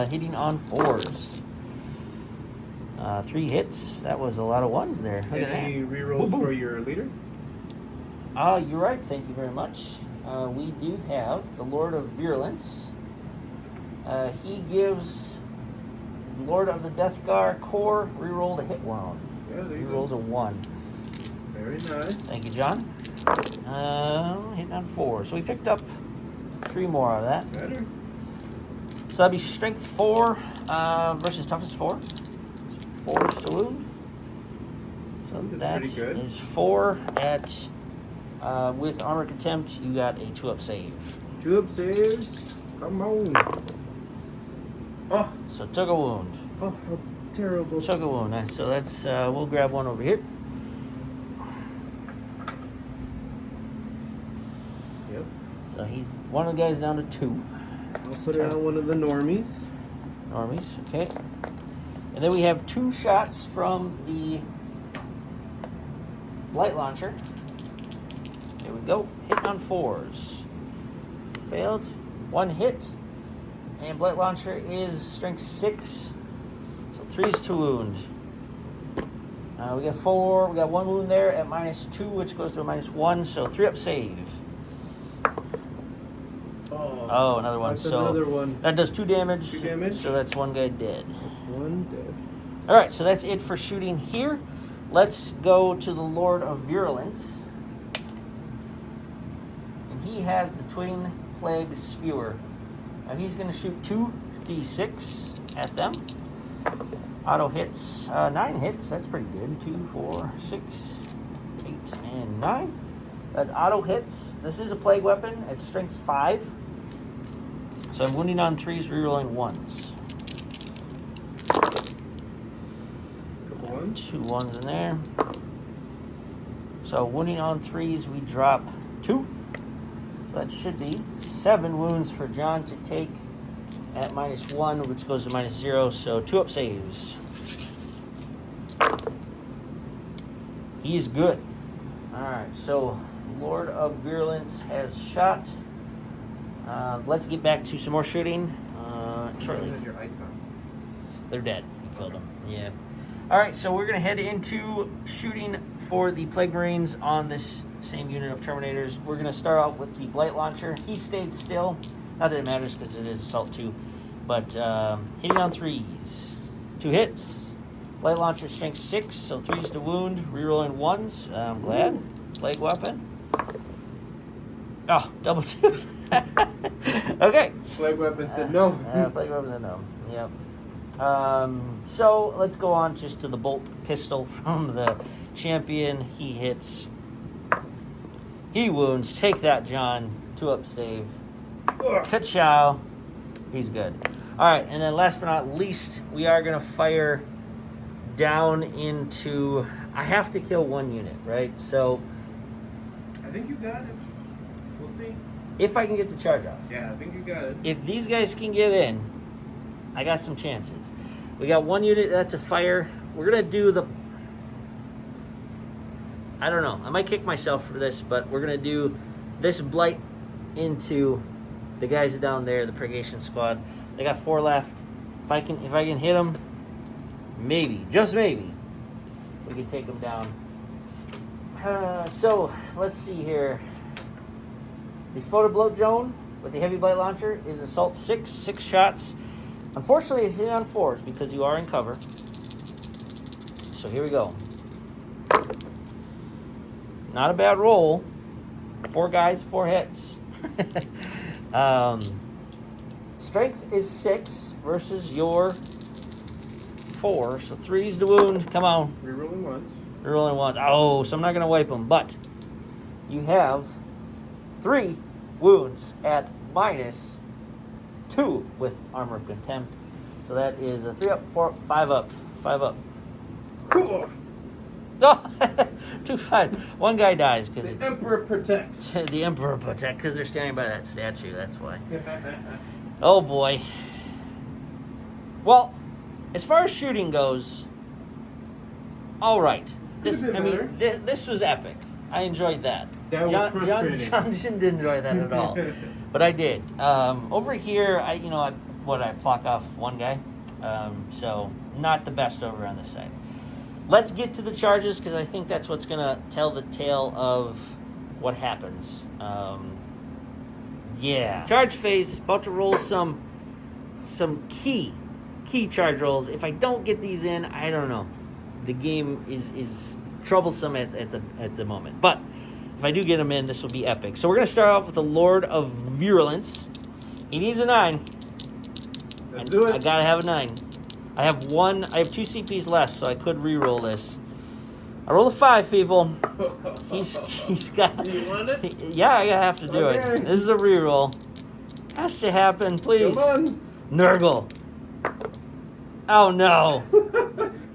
hitting on 4s. 3 hits. That was a lot of 1s there. Look at that. Any rerolls for your leader? You're right. Thank you very much. We do have the Lord of Virulence. He gives the Lord of the Deathgar core reroll to hit wound. Yeah, there you Rerolls go. a 1. Very nice. Thank you, John. Hitting on 4. So we picked up 3 more out of that. Better. So that'd be strength 4 versus toughness 4. 4 is to wound. So that pretty good. is 4 at with armor contempt. You got a 2-up save. 2-up saves. Come on. Oh, So took a wound. how terrible. Took a wound. So that's we'll grab one over here. Yep. So he's one of the guys down to 2. I'll put it on one of the normies. Normies, okay. And then we have 2 shots from the Blight Launcher. Here we go. Hitting on 4s. Failed. 1 hit. And Blight Launcher is strength 6. So 3's to wound. We got 4. We got 1 wound there at -2, which goes to a -1. So 3-up save. Oh, another one. That's So another one. that does 2 damage. 2 damage? So that's 1 guy dead. One dead. All right, so that's it for shooting here. Let's go to the Lord of Virulence. And he has the Twin Plague Spewer. Now he's going to shoot 2d6 at them. Auto hits, 9 hits. That's pretty good. 2, 4, 6, 8, and 9. That's auto hits. This is a plague weapon at strength 5. So I'm wounding on 3s, rerolling 1s. Couple ones. 2 1s in there. So wounding on 3s, we drop 2. So that should be 7 wounds for John to take at -1, which goes to -0. So 2-up saves. He's good. All right. So Lord of Virulence has shot. Let's get back to some more shooting shortly. Your icon. They're dead. You killed them. Yeah. All right, so we're going to head into shooting for the Plague Marines on this same unit of Terminators. We're going to start out with the Blight Launcher. He stayed still. Not that it matters because it is Assault 2. But hitting on 3s. 2 hits. Blight Launcher strength 6, so 3s to wound. Rerolling 1s. I'm glad. Plague weapon. Oh, double 2s. Okay. Plague weapon said no. Plague weapon said no. Yep. So let's go on just to the bolt pistol from the champion. He hits. He wounds. Take that, John. 2-up save. Ka-chow. He's good. All right, and then last but not least, we are going to fire down into... I have to kill 1 unit, right? So I think you got it. We'll see. if I can get the charge off. Yeah, I think you got it. If these guys can get in, I got some chances. We got 1 unit that's a fire. We're going to do the... I don't know. I might kick myself for this, but we're going to do this blight into the guys down there, the Purgation Squad. They got 4 left. If I can hit them, maybe, just maybe, we can take them down. So, let's see here. The Photo Bloat Zone with the Heavy Blight Launcher is Assault 6, 6 shots. Unfortunately, it's hitting on 4s because you are in cover. So here we go. Not a bad roll. 4 guys, 4 hits. Strength is 6 versus your 4. So 3's to wound. Come on. Rerolling once. Rerolling once. Oh, so I'm not going to wipe them. But you have 3 wounds at -2 with Armor of Contempt. So that is a 3-up, 4-up, 5-up. 5-up. Cool. Oh, 2-5. 1 guy dies because The Emperor protects. the Emperor protect because they're standing by that statue. That's why. Oh boy. Well, as far as shooting goes, all right. This was epic. I enjoyed that. That was frustrating. John didn't enjoy that at all, but I did. Over here, what I block off one guy. So not the best over on this side. Let's get to the charges because I think that's what's going to tell the tale of what happens. Yeah. Charge phase, about to roll some key charge rolls. If I don't get these in, I don't know. The game is troublesome at the moment. But if I do get them in, this will be epic. So we're going to start off with the Lord of Virulence. He needs a 9. Let's do it. I gotta have a 9. I have 2 CPs left, so I could re-roll this. I rolled a 5, people. He's got. Do you want it? Yeah, I have to do it. This is a re-roll. Has to happen, please. Come on. Nurgle. Oh no.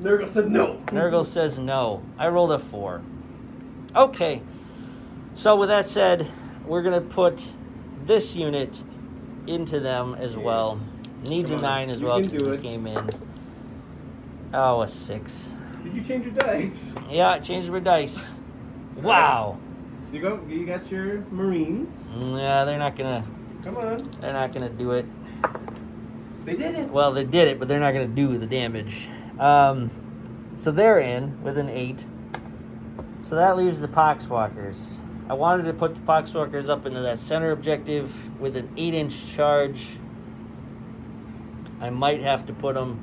Nurgle said no. Nurgle says no. I rolled a 4. Okay. So with that said, we're gonna put this unit into them as well. Needs a 9 as well because it came in. Oh, a 6. Did you change your dice? Yeah, I changed my dice. Wow. You got your Marines. Yeah, they're not gonna. Come on. They're not gonna do it. They did it. Well, they did it, but they're not gonna do the damage. So they're in with an 8. So that leaves the Poxwalkers. I wanted to put the Poxwalkers up into that center objective with an 8-inch charge. I might have to put them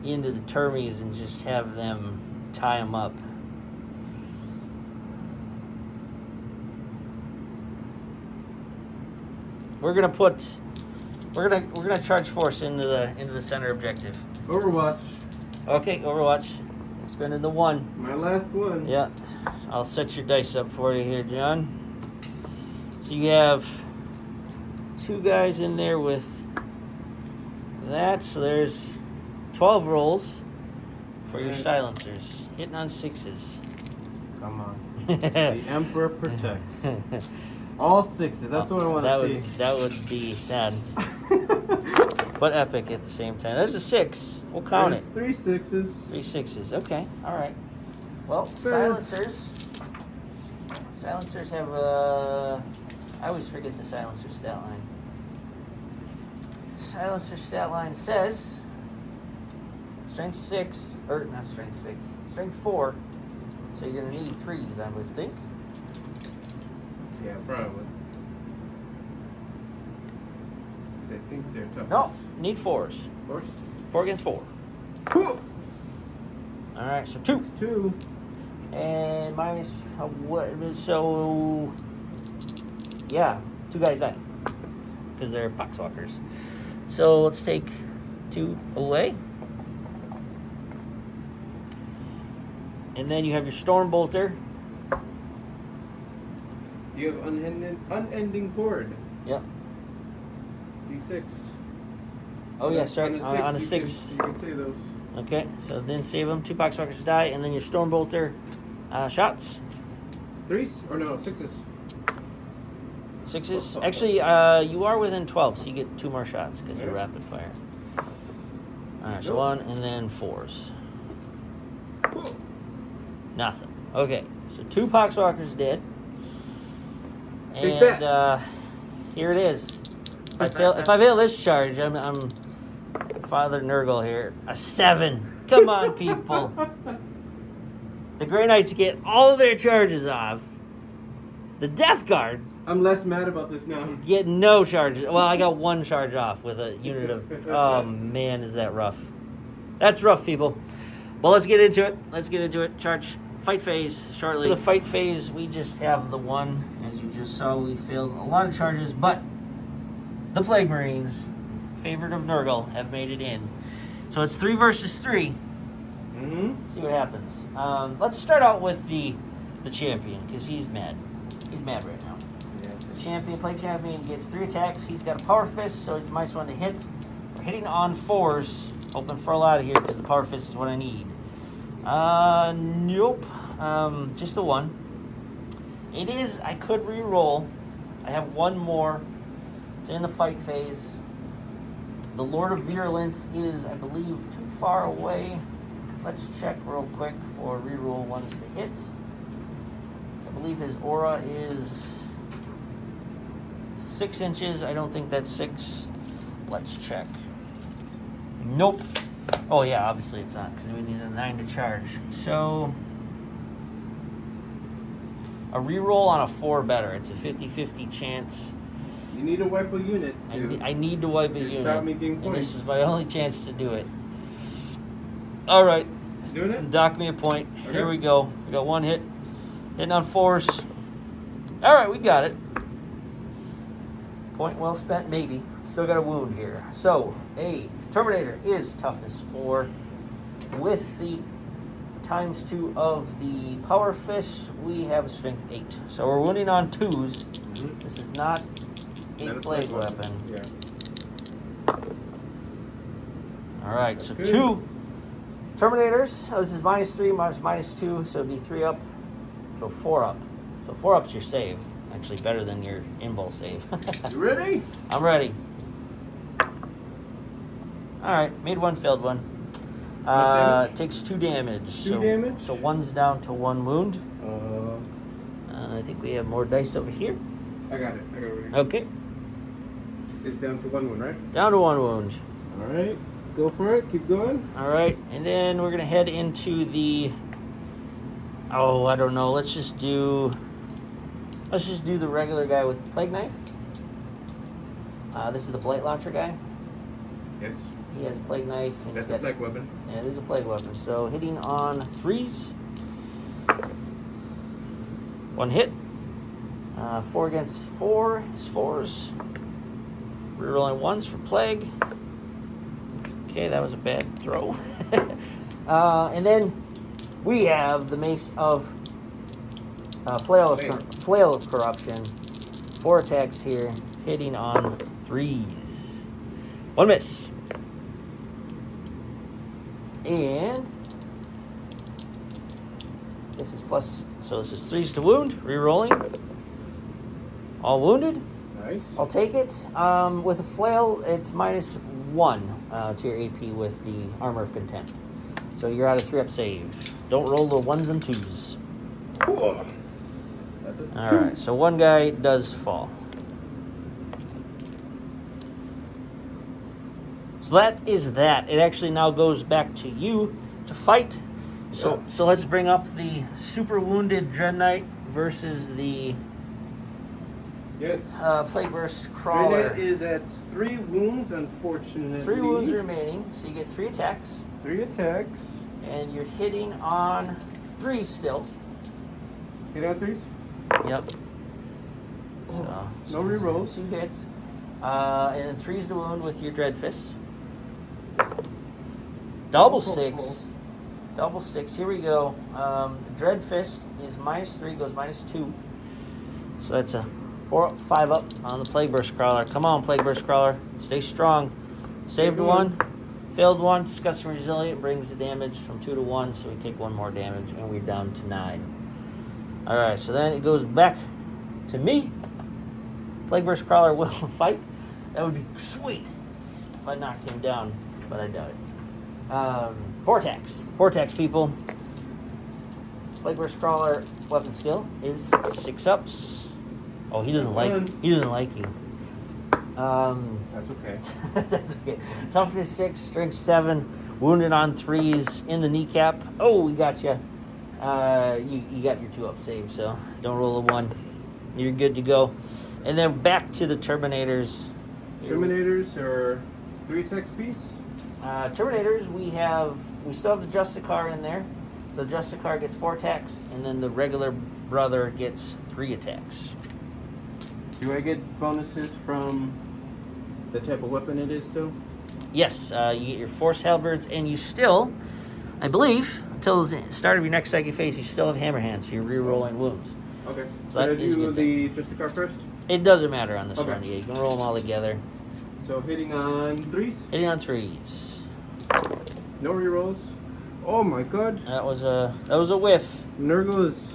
into the Termies and just have them tie them up. We're gonna charge force into the center objective. Overwatch. Okay, Overwatch. Spending the 1. My last one. Yeah, I'll set your dice up for you here, John. So you have 2 guys in there with that. So there's 12 rolls for your silencers. Hitting on 6s. Come on. The Emperor protects. All 6s. That's what I want to see. That would be sad. But epic at the same time. There's a 6. We'll count it. 3 6s. 3 6s. Okay. All right. Well, silencers. Silencers have I always forget the silencer stat line. Silencer stat line says strength 6, or not strength 6, strength 4. So you're gonna need 3s, I would think. Yeah, probably. I think they're tough. No, need 4s. 4s? 4 against 4. Cool. All right, so 2. 2. And minus what? So yeah, 2 guys die because they're Poxwalkers. So let's take 2 away, and then you have your Stormbolter. You have unending horde. Yep. D6. Oh yeah, start on a 6. You can say those. Okay, so then save them. 2 Poxwalkers die, and then your Stormbolter shots. 3s? Or no, 6s. 6s. Actually, you are within 12, so you get 2 more shots because you're rapid fire. All right, so 1 and then 4s. Cool. Nothing. Okay, so 2 Poxwalkers dead. Take And that. Here it is. If I fail this charge, I'm Father Nurgle here. A 7. Come on, people. The Grey Knights get all of their charges off. The Death Guard I'm less mad about this now. get no charges. Well, I got 1 charge off with a unit of... Oh, man, is that rough. That's rough, people. Well, let's get into it. Charge. Fight phase shortly. The fight phase, we just have the 1. As you just saw, we failed a lot of charges, but the Plague Marines, favorite of Nurgle, have made it in. So it's 3 versus 3. Mm-hmm. Let's see what happens. Let's start out with the champion, because he's mad. He's mad right now. Yes. The Plague Champion gets 3 attacks. He's got a Power Fist, so he's minus 1 to hit. We're hitting on 4s. Hoping for a lot of here, because the Power Fist is what I need. Nope. Just a 1. It is, I could re-roll. I have 1 more. It's in the fight phase. The Lord of Virulence is, I believe, too far away. Let's check real quick for re-roll ones to hit. I believe his aura is 6 inches. I don't think that's 6. Let's check. Nope. Oh yeah, obviously it's not because we need a 9 to charge. So a reroll on a 4 better. It's a 50-50 chance. You need to wipe a unit. I need to wipe a unit. Stop making and points. this is my only chance to do it. All right. Doing it? Dock me a point. Okay. Here we go. We got 1 hit. Hitting on 4s. All right, we got it. Point well spent, maybe. Still got a wound here. So, a Terminator is toughness 4 with the ×2 of the Power Fist. We have a strength 8. So we're wounding on 2s. Mm-hmm. This is not a plague weapon. Yeah. All right, so good. 2 Terminators. Oh, this is -3 -2, so it'd be 3 up. So 4 up. So 4 up's your save. Actually, better than your invul save. You ready? I'm ready. All right, made 1, failed 1. Takes 2 damage. 2 damage? So 1's down to 1 wound. I think we have more dice over here. I got it. I got it. Right. Okay, It's down to 1 wound, right? down to 1 wound. All right. Go for it. Keep going. All right, and then we're gonna head into the. Oh, I don't know. Let's just do the regular guy with the plague knife. This is the blight launcher guy. Yes. He has a plague knife. And That's a plague weapon. Yeah, it is a plague weapon. So hitting on 3s. 1 hit. 4 against 4 is 4s. Rerolling 1s for plague. Okay, that was a bad throw. And then we have the Mace of Flail of Corruption. 4 attacks here, hitting on 3s. 1 miss. And this is plus, so this is 3s to wound, rerolling. All wounded. Nice. I'll take it. With a flail, it's -1 to your AP with the Armor of Contempt. So you're at a 3-up save. Don't roll the 1s and 2s. Cool. That's a 2. All right, so 1 guy does fall. So that is that. It actually now goes back to you to fight. So let's bring up the super wounded Dread Knight versus the Yes. Plague Burst Crawler. Dread is at 3 wounds, unfortunately. 3 wounds remaining, so you get 3 attacks. 3 attacks. And you're hitting on 3 still. Hit on 3s? Yep. So, No rerolls. 2 hits. And then 3's to wound with your Dread Fist. Double 6. Double 6. Here we go. Dread Fist is -3, goes -2. So that's a 5 up on the Plague Burst Crawler. Come on, Plague Burst Crawler. Stay strong. Saved 1. Failed 1. Disgusting Resilient brings the damage from 2 to 1, so we take 1 more damage, and we're down to 9. Alright, so then it goes back to me. Plague Burst Crawler will fight. That would be sweet if I knocked him down, but I doubt it. 4 attacks. 4 attacks, people. Plague Burst Crawler weapon skill is 6 ups. Oh, he doesn't like you. That's okay. That's okay. Toughness 6, strength 7, wounded on 3s in the kneecap. Oh, we got you. You got your 2-up save, so don't roll a 1. You're good to go. And then back to the Terminators. Terminators are 3 attacks piece. Terminators, we still have the Justicar in there. So Justicar gets 4 attacks, and then the regular brother gets 3 attacks. Do I get bonuses from the type of weapon it is still? Yes, you get your Force Halberds, and you still, I believe, until the start of your next psychic phase, you still have Hammer Hands, so you're re-rolling wounds. Okay. So that I is a do good the Justicar first? It doesn't matter on this Okay. one. Yeah, you can roll them all together. So hitting on 3s? Hitting on 3s. No rerolls. Oh my god. That was a whiff. Nurgle is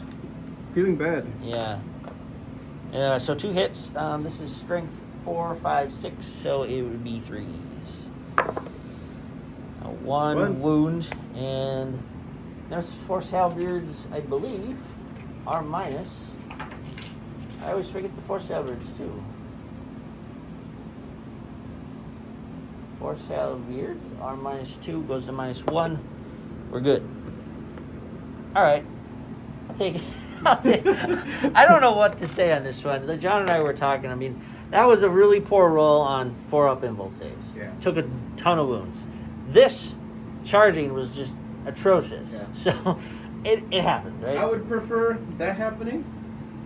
feeling bad. Yeah. So 2 hits. This is strength 4, 5, 6, so it would be 3s. 1 wound, and there's Force Halberds, I believe, are minus. I always forget the Force Halberds too. 4 salviers. Arm -2 goes to -1. We're good. All right. I'll take it. I don't know what to say on this one. John and I were talking. I mean, that was a really poor roll on 4-up impulse saves. Yeah. Took a ton of wounds. This charging was just atrocious. Yeah. So it happens, right? I would prefer that happening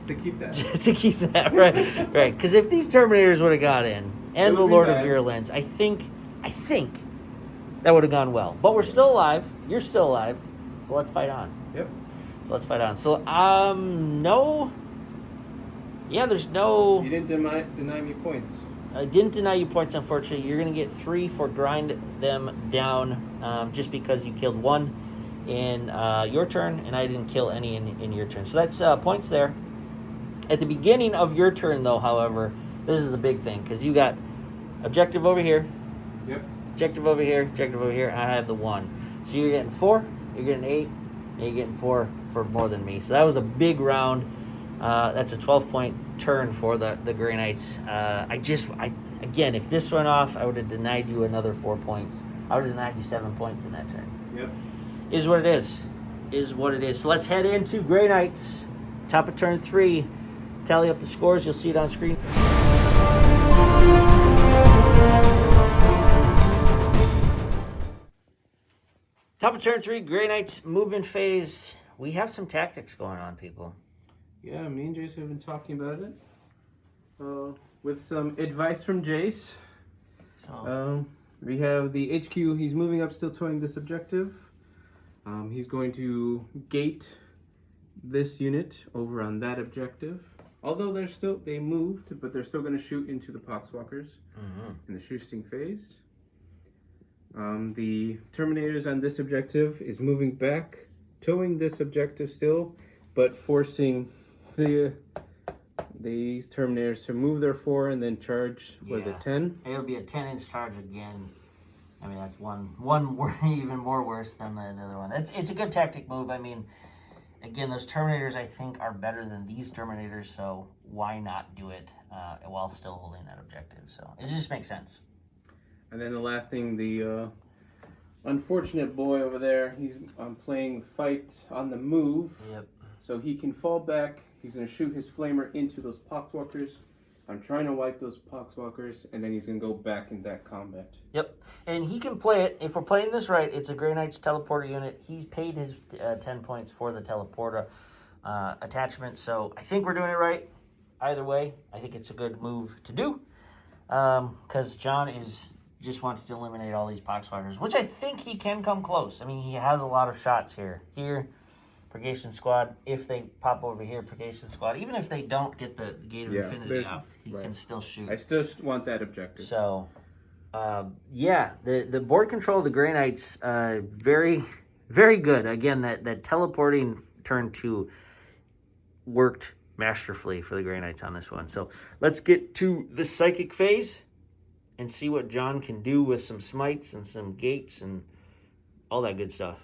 to keep that. To keep that, right. Right. Because if these Terminators would have got in, and the would've been Lord of bad. Virulence, I think that would have gone well. But we're still alive. You're still alive. So let's fight on. Yep. So, no. Yeah, there's no. You didn't deny me points. I didn't deny you points, unfortunately. You're going to get 3 for grind them down just because you killed 1 in your turn, and I didn't kill any in your turn. So that's points there. At the beginning of your turn, though, however, this is a big thing because you got objective over here, Yep. objective over here, and I have the 1. So you're getting 4, you're getting 8, and you're getting 4 for more than me. So that was a big round. That's a 12-point turn for the Grey Knights. Again, if this went off, I would have denied you another 4 points. I would have denied you 7 points in that turn. Yep. Is what it is. Is what it is. So let's head into Grey Knights. Top of turn 3. Tally up the scores. You'll see it on screen. Top of turn 3, Grey Knights movement phase. We have some tactics going on, people. Yeah, me and Jace have been talking about it. With some advice from Jace. We have the HQ. He's moving up, still towing this objective. He's going to gate this unit over on that objective. Although they moved, but they're still going to shoot into the Poxwalkers in the shooting phase. The Terminators on this objective is moving back, towing this objective still, but forcing these Terminators to move their 4 and then charge. Was it 10? It'll be a 10-inch charge again. I mean, that's one even more worse than the other one. It's a good tactic move. I mean, again, those Terminators I think are better than these Terminators, so why not do it while still holding that objective? So it just makes sense. And then the last thing, the unfortunate boy over there, he's playing fight on the move. Yep. So he can fall back. He's going to shoot his flamer into those Poxwalkers. I'm trying to wipe those Poxwalkers, and then he's going to go back in that combat. Yep. And he can play it. If we're playing this right, it's a Grey Knights teleporter unit. He's paid his 10 points for the teleporter attachment. So I think we're doing it right. Either way, I think it's a good move to do. Because John just wants to eliminate all these Poxwalkers, which I think he can come close. I mean, he has a lot of shots here. Purgation Squad. If they pop over here, Purgation Squad. Even if they don't get the Gate of Infinity off, he can still shoot. I still want that objective. So, the board control of the Grey Knights, very, very good. Again, that teleporting turn 2 worked masterfully for the Grey Knights on this one. So let's get to the psychic phase and see what John can do with some smites and some gates and all that good stuff.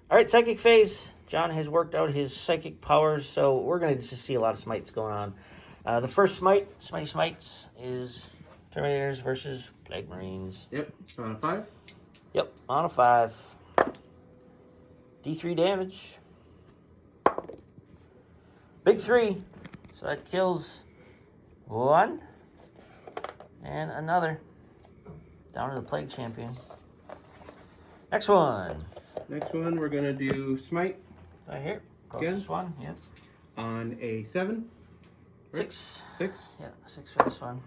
All right, psychic phase. John has worked out his psychic powers, so we're going to just see a lot of smites going on. The first smites, is Terminators versus Plague Marines. Yep, so on a 5? Yep, on a 5. D3 damage. Big 3. So that kills 1 and another. Down to the Plague Champion. Next one. Next one, we're going to do Smite. Right here. Closest one. Yep. On a 7. Right? 6. 6? Yeah, 6 for this one.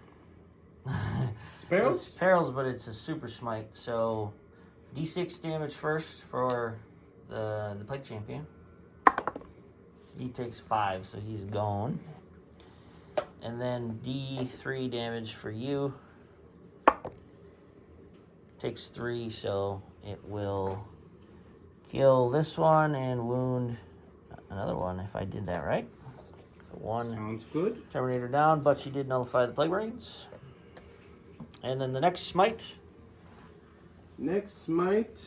It's Perils? It's Perils, but it's a super smite. So, D6 damage first for the Plague Champion. He takes 5, so he's gone. And then D3 damage for you. Takes 3, so it will kill this one and wound another one if I did that right. So 1 Sounds good. Terminator down, but she did nullify the Plague Marines. And then the next smite. Next Smite,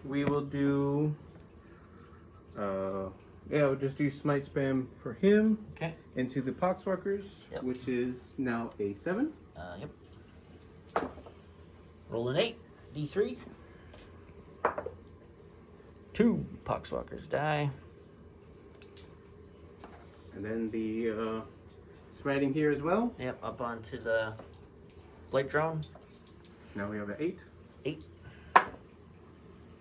we will do... we'll just do Smite Spam for him. Okay. Into the Poxwalkers, Yep. which is now a 7. Yep. Roll an 8. D3. 2 Poxwalkers die. And then the smiting here as well. Yep, up onto the blade drone. Now we have an 8. 8.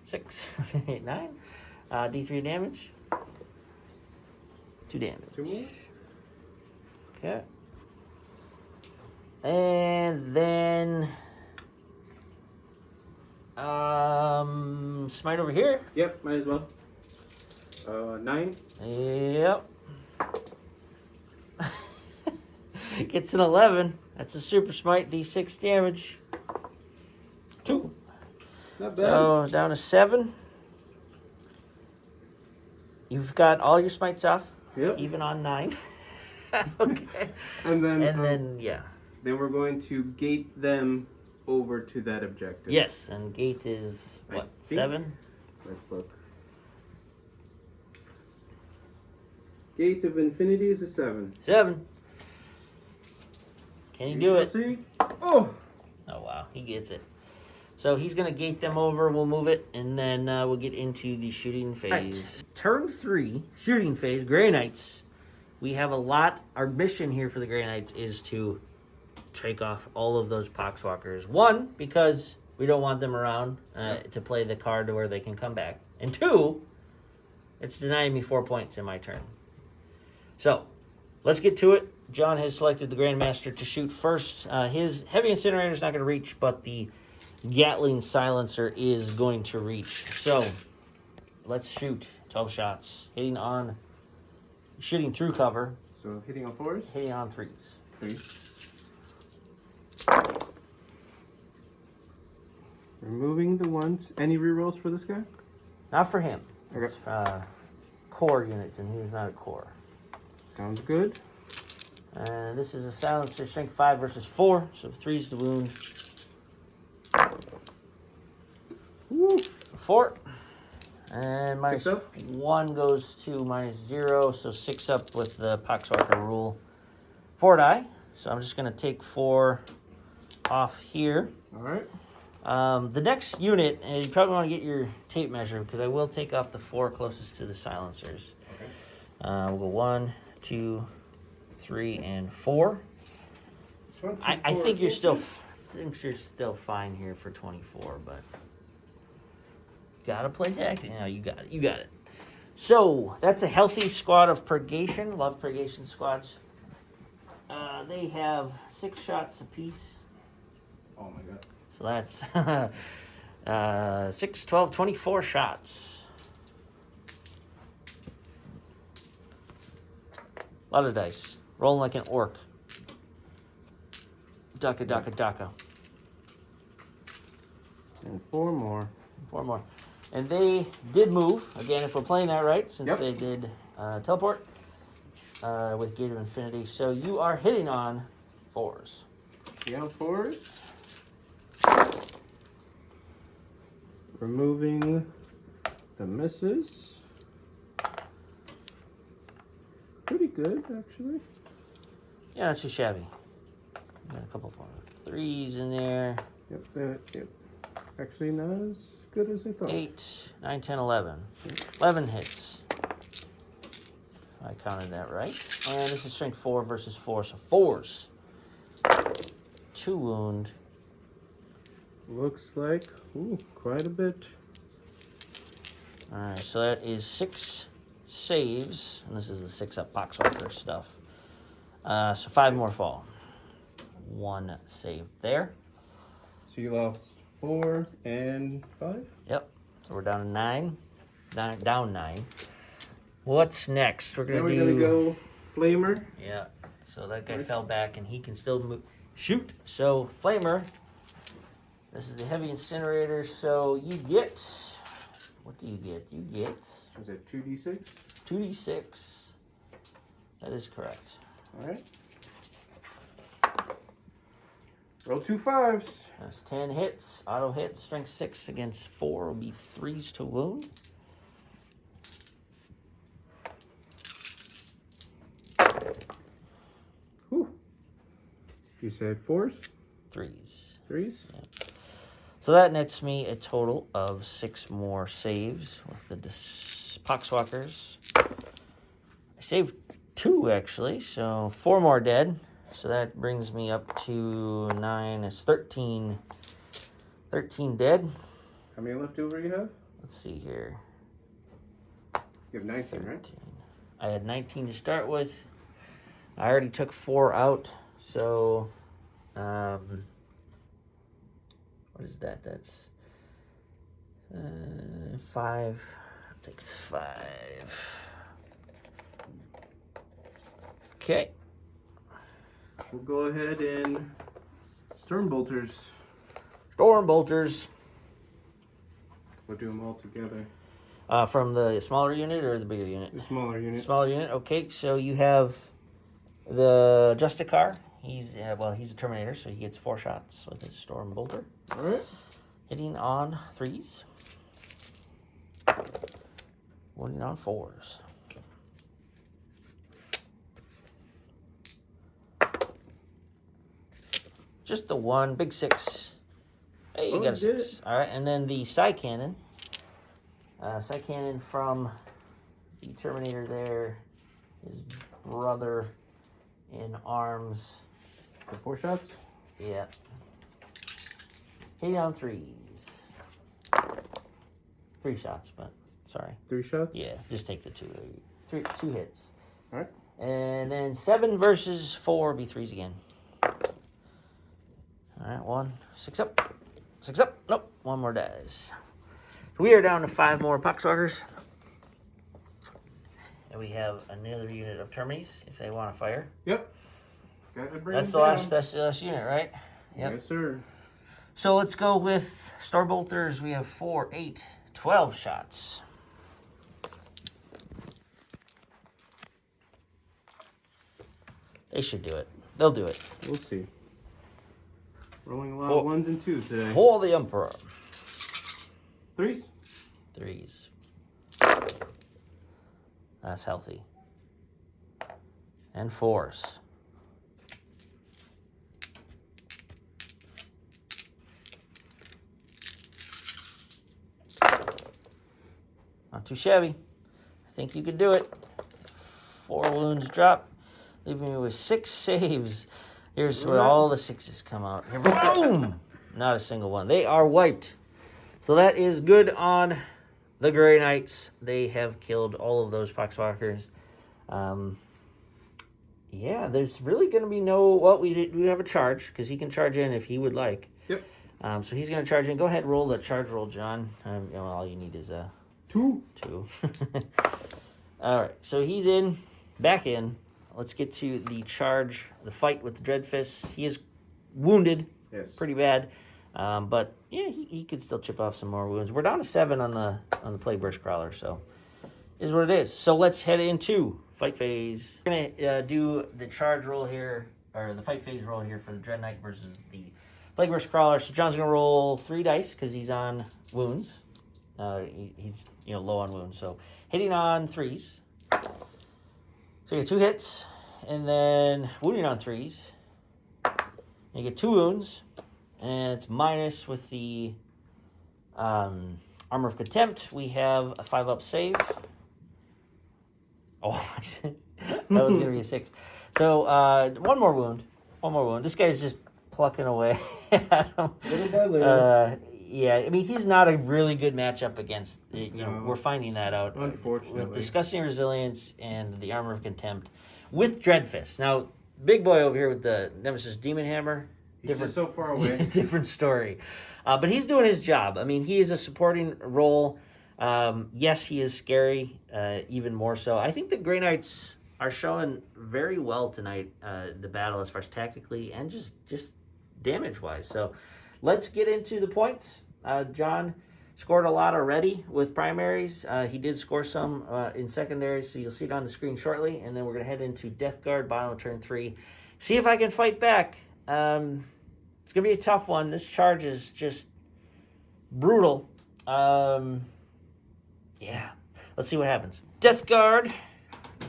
6. 8, 9. D3 damage. 2 damage. 2 more. Okay. And then smite over here. Yep, might as well. 9. Yep. Gets an 11. That's a super smite. D6 damage. 2. Not bad. So down to 7. You've got all your smites off. Yep. Even on 9. Okay. And then Yeah. then we're going to gate them over to that objective. Yes, and gate is I what? think- 7? Let's look. Gate of Infinity is a 7. 7. Can you do shall it? See? Oh! Oh wow, he gets it. So he's gonna gate them over. We'll move it, and then we'll get into the shooting phase. Right. Turn 3, shooting phase. Grey Knights. We have a lot. Our mission here for the Grey Knights is to take off all of those Poxwalkers. 1, because we don't want them around to play the card to where they can come back, and 2, it's denying me 4 points in my turn. So let's get to it. John has selected the Grandmaster to shoot first. His Heavy Incinerator is not going to reach, but the Gatling Silencer is going to reach. So let's shoot 12 shots. Shooting through cover. So hitting on 4s? Hitting on 3s. 3. Removing the 1s. Any rerolls for this guy? Not for him. Okay. It's core units, and he's not a core. Sounds good. And this is a Silencer, strength 5 versus 4, so 3's the wound. Woo. 4. And minus 6 up. 1 goes to minus 0, so 6 up with the Poxwalker rule. 4 die, so I'm just going to take 4 off here. All right. The next unit, and you probably want to get your tape measure, because I will take off the 4 closest to the silencers. Okay. We'll go 1, 2, 3, and 4. I think you're still fine here for 24, but gotta play tactic. No, you got it. You got it. So that's a healthy squad of purgation. Love purgation squads. They have 6 shots apiece. Oh my god. So that's 6, 12, 24 shots. A lot of dice. Rolling like an orc. Daka, daka, daka. And 4 more. 4 more. And they did move. Again, if we're playing that right, since Yep. they did teleport with Gate of Infinity. So you are hitting on 4s. Yeah, 4s. Removing the misses. Pretty good, actually. Yeah, not too shabby. Got a couple more 3s in there. Yep. Actually, not as good as I thought. 8, 9, 10, 11. 11 hits. I counted that right. And this is strength 4 versus 4, so 4s. 2 wound. Looks like, quite a bit. Alright, so that is 6 saves. And this is the 6 up Poxwalker stuff. So 5 more fall. 1 save there. So you lost 4 and 5? Yep. So we're down to 9. Down 9. What's next? We're Then gonna we're gonna go Flamer. Yeah. So that guy fell back, and he can still shoot. So Flamer. This is the Heavy Incinerator. So you get. What do you get? You get. Is it 2d6? 2d6. That is correct. All right. Roll 2 5s. That's 10 hits. Auto hits. Strength 6 against 4 will be 3s to wound. Whew. You said 4s? 3s. 3s? Yep. So that nets me a total of 6 more saves with the Poxwalkers. I saved 2, actually, so 4 more dead. So that brings me up to 9. It's 13. 13 dead. How many left over you have? Let's see here. You have 19, 13. right? I had 19 to start with. I already took 4 out, so what is that? That's 5. Takes 5. Okay. We'll go ahead and Stormbolters. Stormbolters. We'll do them all together. From the smaller unit or the bigger unit? The smaller unit. Smaller unit. Okay, so you have the Justicar. He's he's a Terminator, so he gets 4 shots with his Stormbolter. All right. Hitting on 3s. Wounding on 4s. Just the 1, big 6. Hey, you got a 6. All right, and then the Psy Cannon. Psy Cannon from the Terminator there. His brother in arms. So 4 shots? Yeah. Hitting on 3s. 3 shots, but sorry. 3 shots? Yeah, just take the 2. 2 hits. All right. And then 7 versus 4 be 3s again. All right, 1. 6 up. 6 up. Nope. 1 more dies. So we are down to 5 more Poxwalkers. And we have another unit of Termies if they want to fire. Yep. Gotta bring That's them the last unit, right? Yep. Yes, sir. So let's go with Starbolters. We have 4, 8, 12 shots. They should do it. They'll do it. We'll see. Rolling a lot of 1s and 2s today. For the Emperor. 3s? 3s. That's healthy. And 4s. Not too shabby. I think you could do it. 4 wounds drop, leaving me with 6 saves. Here's where all the 6s come out. Here, boom! Not a single one. They are wiped. So that is good on the Grey Knights. They have killed all of those Poxwalkers. Yeah, there's really going to be no... Well, we have a charge, because he can charge in if he would like. Yep. So he's going to charge in. Go ahead and roll the charge roll, John. All you need is a... 2. 2. All right, so he's in, back in. Let's get to the charge, the fight with the Dreadfists. He is wounded, Yes. pretty bad, but yeah, he could still chip off some more wounds. We're down to 7 on the Plague Burst Crawler, so is what it is. So let's head into fight phase. We're gonna do the charge roll here, or the fight phase roll here for the Dread Knight versus the Plague Burst Crawler. So John's gonna roll 3 dice because he's on wounds. He's low on wounds, so hitting on 3s. So you get 2 hits, and then wounding on 3s. You get 2 wounds, and it's minus with the Armor of Contempt. We have a 5 up save. Oh, that was gonna be a 6. So 1 more wound. 1 more wound. This guy's just plucking away at him. Little by little. Yeah, I mean, he's not a really good matchup against, No. we're finding that out. Unfortunately. With Disgusting Resilience and the Armor of Contempt. With Dreadfist. Now, big boy over here with the Nemesis Demon Hammer. He's just so far away. Different story. But he's doing his job. I mean, he is a supporting role. Yes, he is scary, even more so. I think the Grey Knights are showing very well tonight, the battle as far as tactically and just damage-wise. So let's get into the points. John scored a lot already with primaries. He did score some in secondaries, so you'll see it on the screen shortly. And then we're going to head into Death Guard, bottom of turn 3. See if I can fight back. It's going to be a tough one. This charge is just brutal. Yeah, let's see what happens. Death Guard,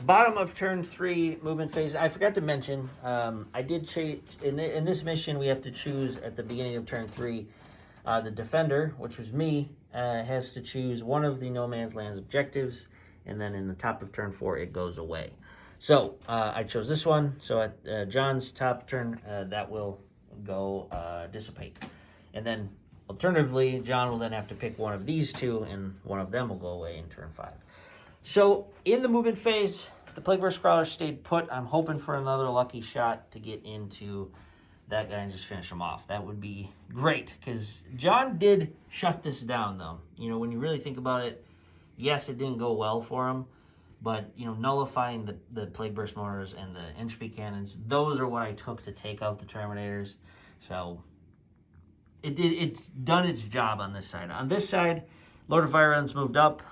bottom of turn 3 movement phase. I forgot to mention, I did change, in this mission we have to choose at the beginning of turn 3 The defender, which was me, has to choose one of the no man's land's objectives, and then in the top of turn 4, it goes away. So I chose this one. So at John's top turn, that will go dissipate. And then alternatively, John will then have to pick one of these two, and one of them will go away in turn 5. So in the movement phase, the Plague Burst Crawler stayed put. I'm hoping for another lucky shot to get into that guy and just finish him off. That would be great, because John did shut this down, though. You know, when you really think about it, yes, it didn't go well for him, but, you know, nullifying the Plague Burst mortars and the entropy cannons, those are what I took to take out the Terminators. So it's done its job on this side. On this side, Lord of Virulence moved up.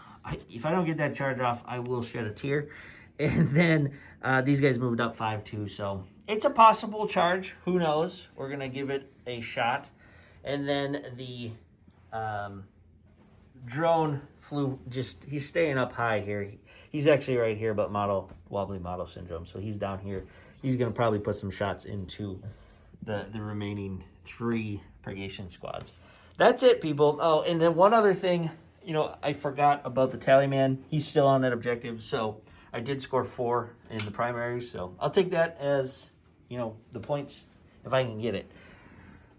If I don't get that charge off, I will shed a tear. And then these guys moved up 5-2, so it's a possible charge. Who knows? We're going to give it a shot. And then the drone flew, he's staying up high here. He's actually right here, but wobbly model syndrome, so he's down here. He's going to probably put some shots into the remaining 3 purgation squads. That's it, people. Oh, and then one other thing, you know, I forgot about the tallyman. He's still on that objective, so I did score 4 in the primaries, so I'll take that as, you know, the points if I can get it.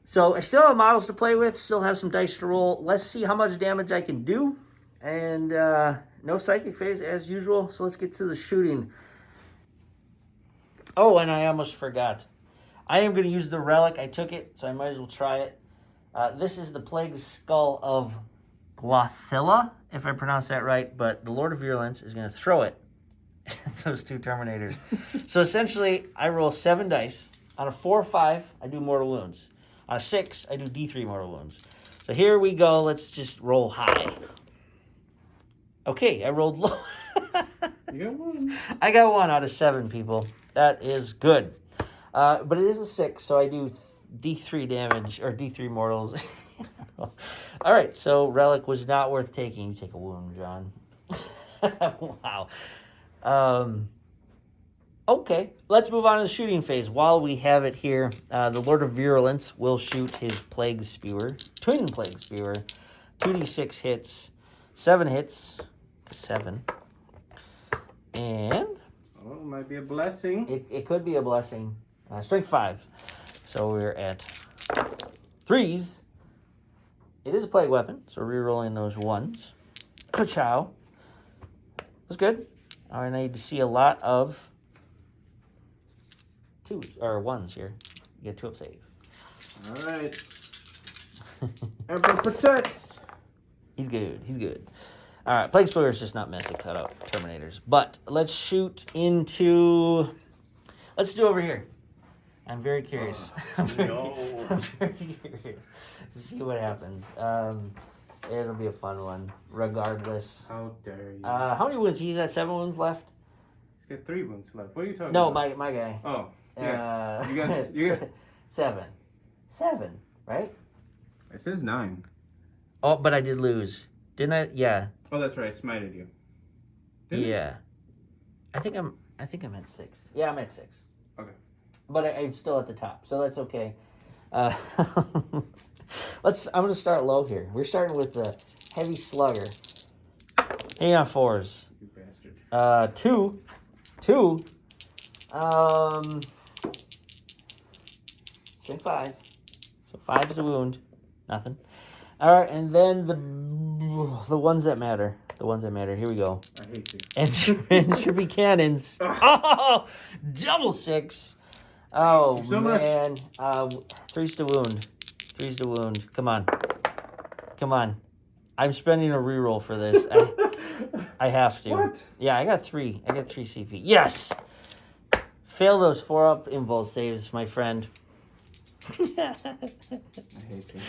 So I still have models to play with, still have some dice to roll. Let's see how much damage I can do. And no psychic phase as usual, so let's get to the shooting. Oh, and I almost forgot. I am going to use the relic. I took it, so I might as well try it. This is the Plague Skull of Glothilla, if I pronounce that right, but the Lord of Virulence is going to throw it at those 2 Terminators. So essentially, I roll 7 dice. On a 4 or 5, I do mortal wounds. On a 6, I do D3 mortal wounds. So here we go. Let's just roll high. Okay, I rolled low. You got 1. I got 1 out of 7, people. That is good. But it is a 6, so I do D3 damage, or D3 mortals. All right, so Relic was not worth taking. You take a wound, John. Wow. Okay, let's move on to the shooting phase. While we have it here, the Lord of Virulence will shoot his Plague Spewer, Twin Plague Spewer, 2d6 hits, 7 hits, 7, and... Oh, it might be a blessing. It could be a blessing. Strength 5, so we're at 3s. It is a plague weapon, so re-rolling those 1s. Ka-chow. That's good. I need to see a lot of 2s, or 1s here. You get 2 up save. All right. Emperor protects. He's good. He's good. All right. Plague Spoiler is just not meant to cut out Terminators. But let's shoot into... Let's do over here. I'm very curious. I'm very curious to see what happens. It'll be a fun one, regardless. How dare you? How many wounds? He's got 7 wounds left? He's got 3 wounds left. What are you talking No, about? my guy. Oh, yeah. You got 7. 7, right? It says 9. Oh, but I did lose. Didn't I? Yeah. Oh, that's right. I smited you. Yeah. I think I'm at 6. Yeah, I'm at 6. Okay. But I'm still at the top, so that's okay. I'm going to start low here. We're starting with the Heavy Slugger. Hey, on 4s. You bastard. 2. Strength 5. So 5 is a wound. Nothing. All right, and then the ones that matter. The ones that matter. Here we go. I hate you. Entropy cannons. Oh, double 6. Oh, so man. 3's to wound. 3's to wound. Come on. Come on. I'm spending a reroll for this. I have to. What? Yeah, I got 3. I got 3 CP. Yes! Fail those 4-up invul saves, my friend. I hate you.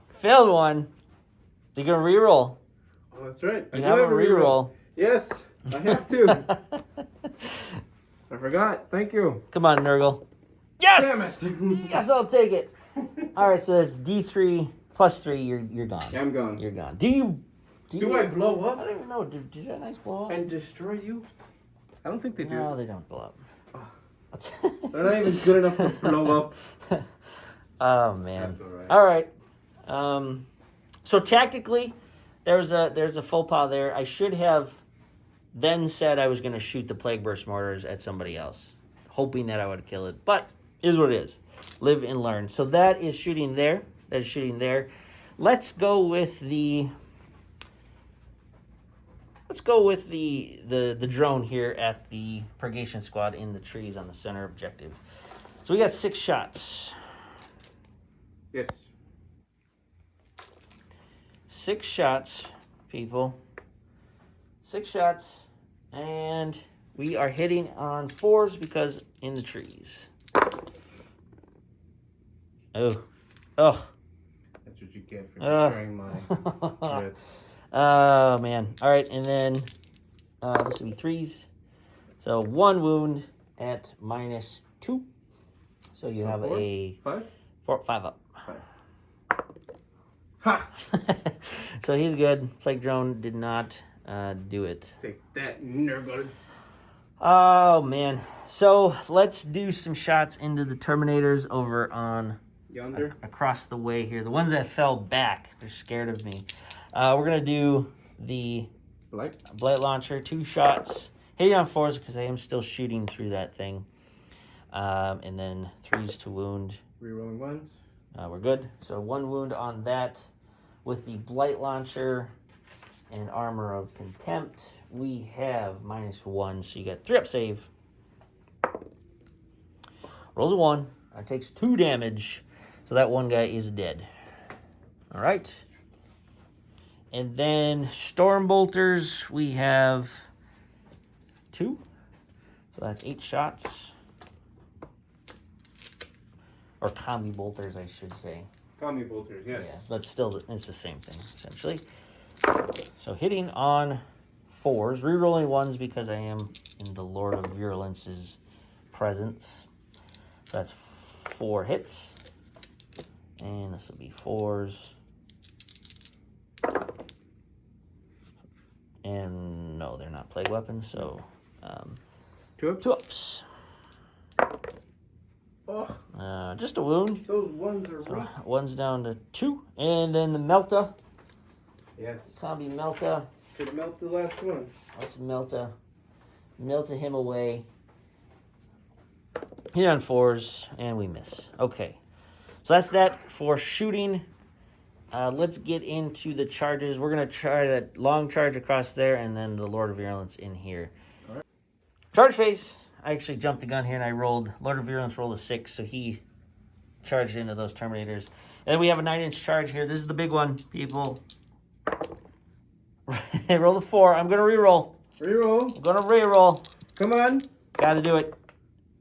Failed one. You're going to reroll. Oh, that's right. You have a reroll. Yes, I have to. I forgot. Thank you. Come on, Nurgle. Yes! Damn it. Yes, I'll take it. All right, so that's D3 plus 3. You're gone. Yeah, I'm gone. You're gone. Do I blow I up don't even know. Did your knights blow up? and destroy you? I don't think they do. No, they don't blow up. They're not even good enough to blow up. Oh man. That's all right. All right. So tactically, there's a faux pas there. I should have then said I was going to shoot the plague burst mortars at somebody else, hoping that I would kill it. But it is what it is. Live and learn. So that is shooting there. That is shooting there. Let's go with the drone here at the purgation squad in the trees on the center objective. So we got 6 shots. Yes. 6 shots, people. 6 shots, and we are hitting on 4s because in the trees. Oh. That's what you get for destroying my red. Oh, man. All right, and then this will be 3s. So 1 wound at -2. So you have 4? a 5? 5 up. 5. Ha! So he's good. Plague drone did not do it. Take that, nerd. Oh, man. So let's do some shots into the Terminators over on Yonder? across the way here. The ones that fell back. They're scared of me. We're going to do the Blight launcher. 2 shots. Hitting on 4s because I am still shooting through that thing. And then 3s to wound. Rerolling 1s. We're good. So 1 wound on that. With the Blight Launcher and Armor of Contempt, we have -1, so you got 3 up save. Rolls a 1. That takes 2 damage, so that one guy is dead. All right. And then Storm Bolters, we have 2. So that's 8 shots. Or Combi Bolters, I should say. Combi bolters, yes. Yeah, but still, it's the same thing, essentially. So hitting on 4s, rerolling 1s because I am in the Lord of Virulence's presence. So that's 4 hits. And this will be 4s. And no, they're not plague weapons, so 2 ups? 2 ups. Oh, Just a wound. those 1s are So rough. 1's down to 2. And then the Melta. Yes. Combi Melta. Could melt the last one. Let's Melta him away. Hit on 4s, and we miss. Okay. So that's that for shooting. Let's get into the charges. We're going to try that long charge across there, and then the Lord of Virulence in here. All right. Charge phase. I actually jumped the gun here, and I rolled. Lord of Virulence rolled a 6, so he charged into those Terminators. And then we have a 9-inch charge here. This is the big one, people. Roll a 4. I'm going to reroll. Reroll. I'm going to reroll. Come on. Got to do it.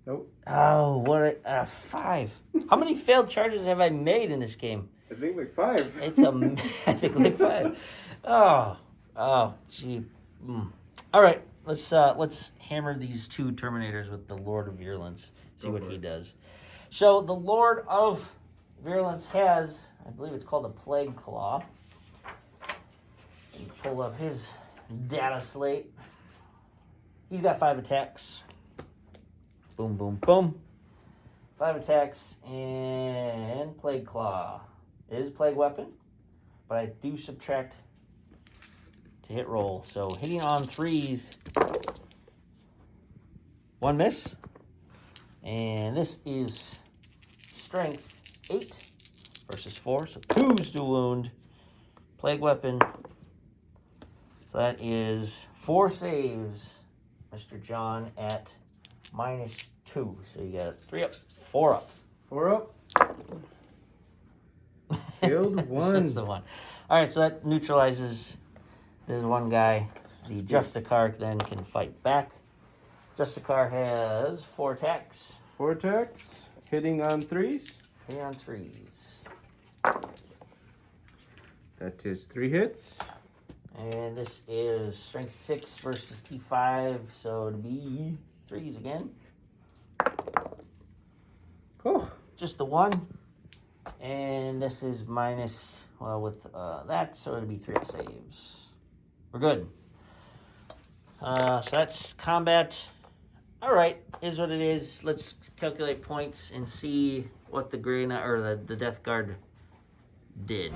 Nope. Oh, what a 5. How many failed charges have I made in this game? I think like 5. It's I think like 5. Oh, gee. All right, let's hammer these 2 Terminators with the Lord of Virulence. See what he does. So the Lord of Virulence has, I believe it's called a Plague Claw. Pull up his data slate. He's got 5 attacks. Boom, boom, boom. 5 attacks and Plague Claw. It is a plague weapon, but I do subtract to hit roll. So hitting on 3s, 1 miss. And this is strength 8 versus 4, so 2s to wound. Plague weapon. So that is 4 saves, Mr. John, at -2. So you got 3 up, 4 up. 4 up. Killed 1. That's the one. All right, so that neutralizes this one guy. The Justicar then can fight back. Justicar has 4 attacks. 4 attacks. Hitting on 3s. Hitting on 3s. That is 3 hits. And this is strength 6 versus T5, so it'll be 3s again. Oh. Just the 1. And this is minus, well, with that, so it'll be 3 up saves. We're good. So that's combat. All right, is what it is. Let's calculate points and see what the Grey Knight or the Death Guard did.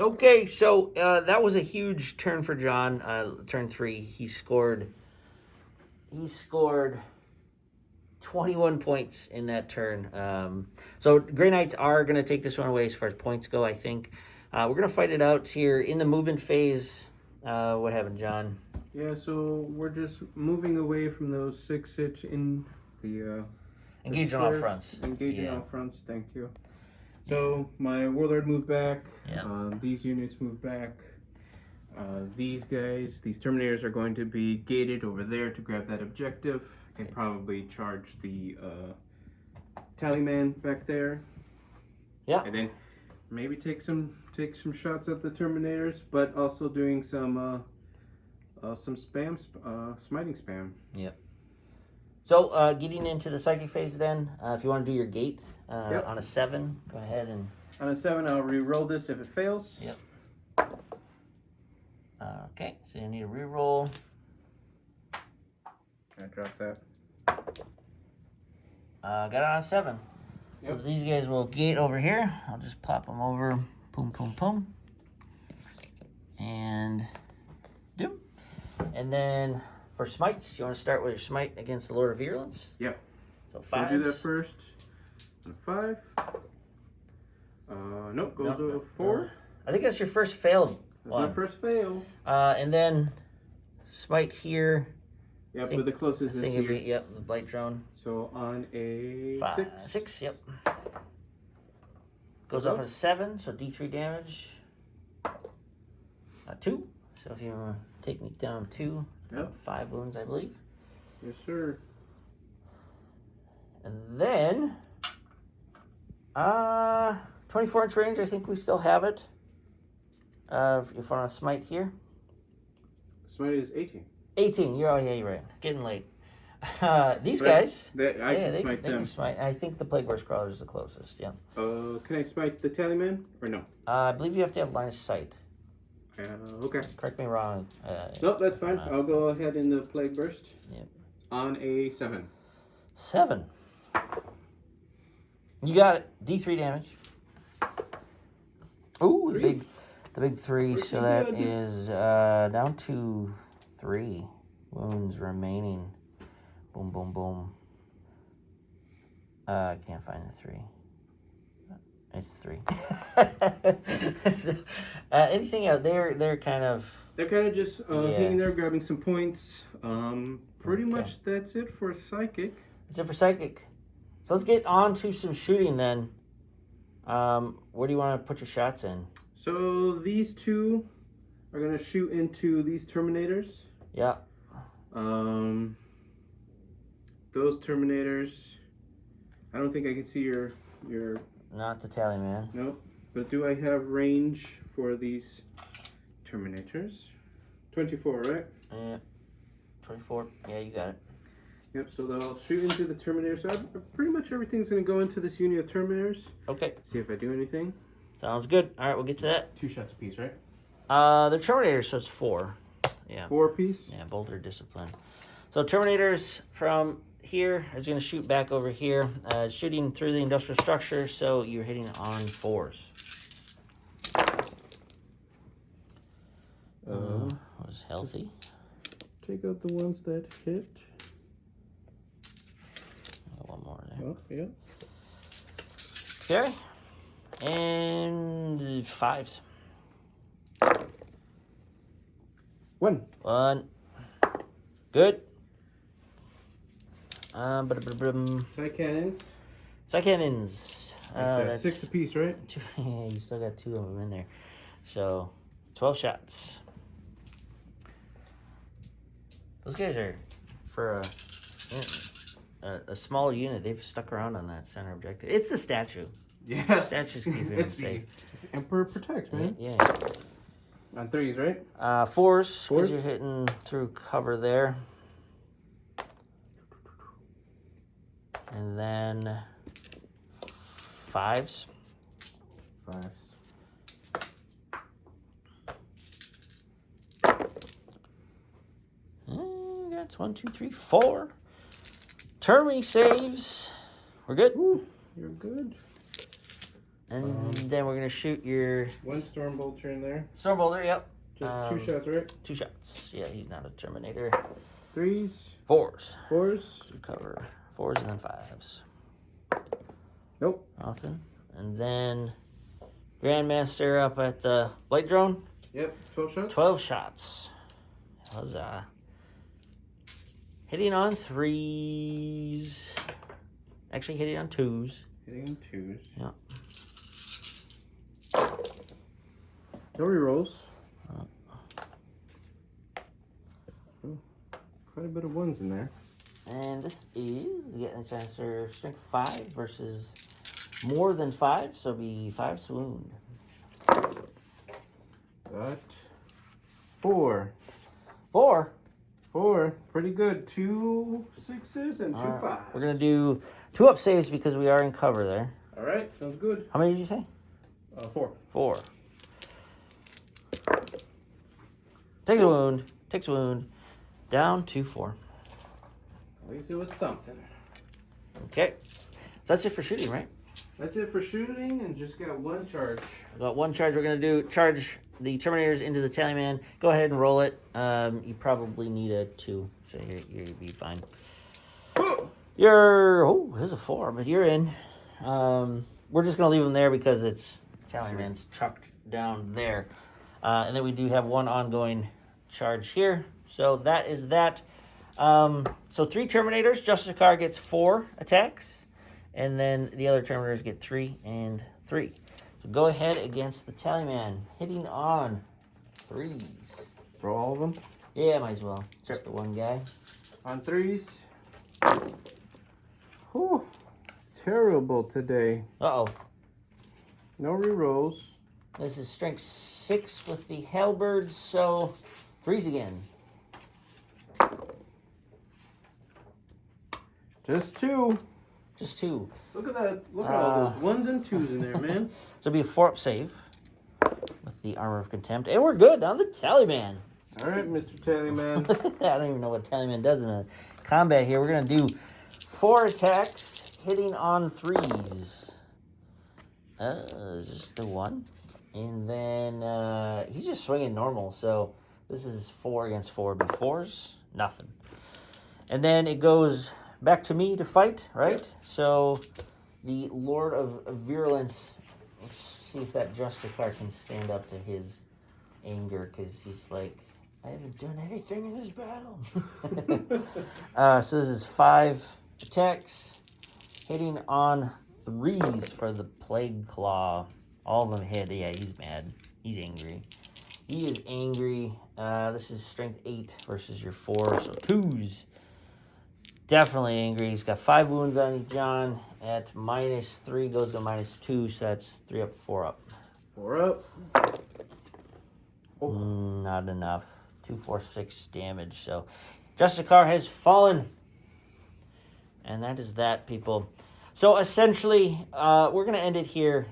Okay, so that was a huge turn for John. Turn 3, he scored 21 points in that turn. So Grey Knights are going to take this one away as far as points go, I think. We're going to fight it out here in the movement phase. What happened, John? Yeah, so we're just moving away from those 6-inch in the Engaging all fronts. Engaging all fronts, thank you. So my Warlord moved back. Yeah. These units moved back. These Terminators are going to be gated over there to grab that objective and probably charge the Tallyman back there. Yeah. And then maybe take some shots at the Terminators, but also doing some spam, smiting spam. Yep. So getting into the psychic phase then, if you want to do your gate on a 7, go ahead and... On a 7, I'll re-roll this if it fails. Yep. Okay, so you need a re-roll. I dropped that. Got it on a 7. Yep. So these guys will gate over here. I'll just pop them over. Boom, boom, boom. And... doom. And then... For smites, you want to start with your smite against the Lord of Virulence? Yep. So 5. So do that first. On a 5. Nope, goes over 4. I think that's your first failed one. That's my first fail. And then smite here. Yep, but the closest is here. Yep, the blight drone. So on a 6. 6, yep. Goes off at a 7, so D3 damage. 2. So if you want to take me down 2. Yep. 5 wounds, I believe. Yes, sir. And then, 24-inch range, I think we still have it. If you want to smite here. Smite is 18. 18, you're right. Getting late. These guys, they can smite. I think the Plague Horse Crawler is the closest, yeah. Can I smite the Tallyman, or no? I believe you have to have line of sight. Okay. Correct me wrong. Nope, that's fine. I'll go ahead in the Plague Burst. Yep. On a 7. 7. You got it. D3 damage. Ooh, the big 3. Pretty so that good. is down to 3 wounds remaining. Boom, boom, boom. I can't find the 3. It's 3. So, anything out there? They're kind of just hanging there, grabbing some points. Pretty much that's it for Psychic. That's it for Psychic. So let's get on to some shooting then. Where do you want to put your shots in? So these 2 are gonna shoot into these Terminators. Yeah. Those Terminators. I don't think I can see your. Not the Tallyman. Nope. But do I have range for these Terminators? 24, right? Yeah. 24. Yeah, you got it. Yep, so they'll shoot into the Terminators. So pretty much everything's going to go into this unit of Terminators. Okay. See if I do anything. Sounds good. All right, we'll get to that. 2 shots apiece, right? They're Terminators, so it's 4. Yeah. 4 apiece? Yeah, Bolter Discipline. So Terminators from here is going to shoot back over here, shooting through the industrial structure, so you're hitting on 4s. Was healthy. Take out the ones that hit. Got one more there. Oh, yeah. Okay. And 5s. 1. 1. Good. Side cannons. Side cannons. That's 6 apiece, right? You still got 2 of them in there. So, 12 shots. Those guys are, for a small unit, they've stuck around on that center objective. It's the statue. Yeah. The statue's keeping them safe. It's the Emperor Protects, man. Yeah. On 3s, right? 4s, because you're hitting through cover there. And then 5s. 5s. That's 1, 2, 3, 4. Termy saves. We're good. Ooh, you're good. And then we're gonna shoot your one storm bolter in there. storm boulder. Yep. Just 2 shots, right? 2 shots. Yeah, he's not a Terminator. 3s. 4s. 4s. To cover 4s and then 5s. Nope. Nothing. And then Grandmaster up at the light drone. Yep. 12 shots. 12 shots. Huzzah. Hitting on 3s. Actually, hitting on 2s. Hitting 2s. Yeah. No rerolls. Quite a bit of 1s in there. And this is getting a chance for strength 5 versus more than 5, so it'll be 5 swoon. Got 4. 4. 4. Pretty good. 2 6s and 2 5s. We're going to do 2 up saves because we are in cover there. All right. Sounds good. How many did you say? 4. 4. Takes a wound. Takes a wound. Down to 4. At least it was something. Okay. So that's it for shooting, right? That's it for shooting, and just got 1 charge. We got 1 charge. We're going to do charge the Terminators into the Tallyman. Go ahead and roll it. You probably need a 2, so you'll be fine. There's a 4, but you're in. We're just going to leave them there because it's Tallyman's chucked down there. And then we do have 1 ongoing charge here. So that is that. So 3 Terminators. Justicar gets 4 attacks. And then the other Terminators get 3 and 3. So go ahead against the Tallyman. Hitting on 3s. Throw all of them? Yeah, might as well. Just the one guy. On 3s. Whew. Terrible today. Uh-oh. No rerolls. This is strength 6 with the halberds, so 3s again. Just 2. Just 2. Look at that. Look at all those 1s and 2s in there, man. So it'll be a 4-up save with the Armor of Contempt. And we're good on the Tallyman. All right, Mr. Tallyman. I don't even know what Tallyman does in a combat here. We're going to do 4 attacks, hitting on 3s. Just the 1. And then he's just swinging normal. So this is 4 against 4. It'd be 4s, nothing. And then it goes back to me to fight, right? Yep. So the Lord of Virulence, let's see if that Justicar can stand up to his anger, because he's like, I haven't done anything in this battle. So this is 5 attacks, hitting on 3s for the Plague Claw. All of them hit. Yeah, he's mad. He's angry. He is angry. This is strength 8 versus your 4, so 2s. Definitely angry. He's got 5 wounds on you, John. At -3 goes to -2, so that's 3 up, 4 up. 4 up. Oh. Not enough. 2, 4, 6 damage. So Justicar has fallen. And that is that, people. So essentially, we're going to end it here.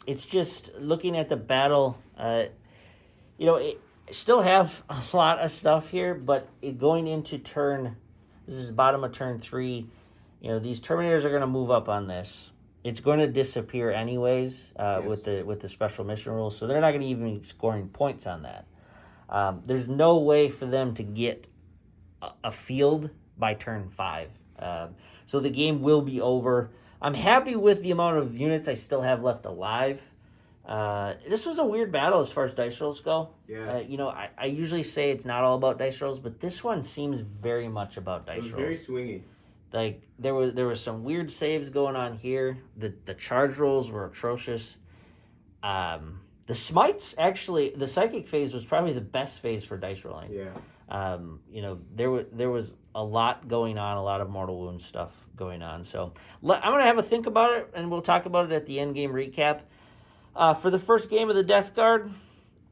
It's just looking at the battle. It still have a lot of stuff here, but going into turn... This is bottom of turn 3. These Terminators are going to move up on this. It's going to disappear anyways yes. with the special mission rules, so they're not going to even be scoring points on that. There's no way for them to get a field by turn 5. So the game will be over. I'm happy with the amount of units I still have left alive. This was a weird battle as far as dice rolls go. Yeah. I usually say it's not all about dice rolls, but this one seems very much about dice rolls. Very swingy. Like there was some weird saves going on here. The charge rolls were atrocious. The smites, actually, the psychic phase was probably the best phase for dice rolling. Yeah. There was a lot going on, a lot of mortal wound stuff going on. So I'm gonna have a think about it, and we'll talk about it at the end game recap. For the first game of the Death Guard,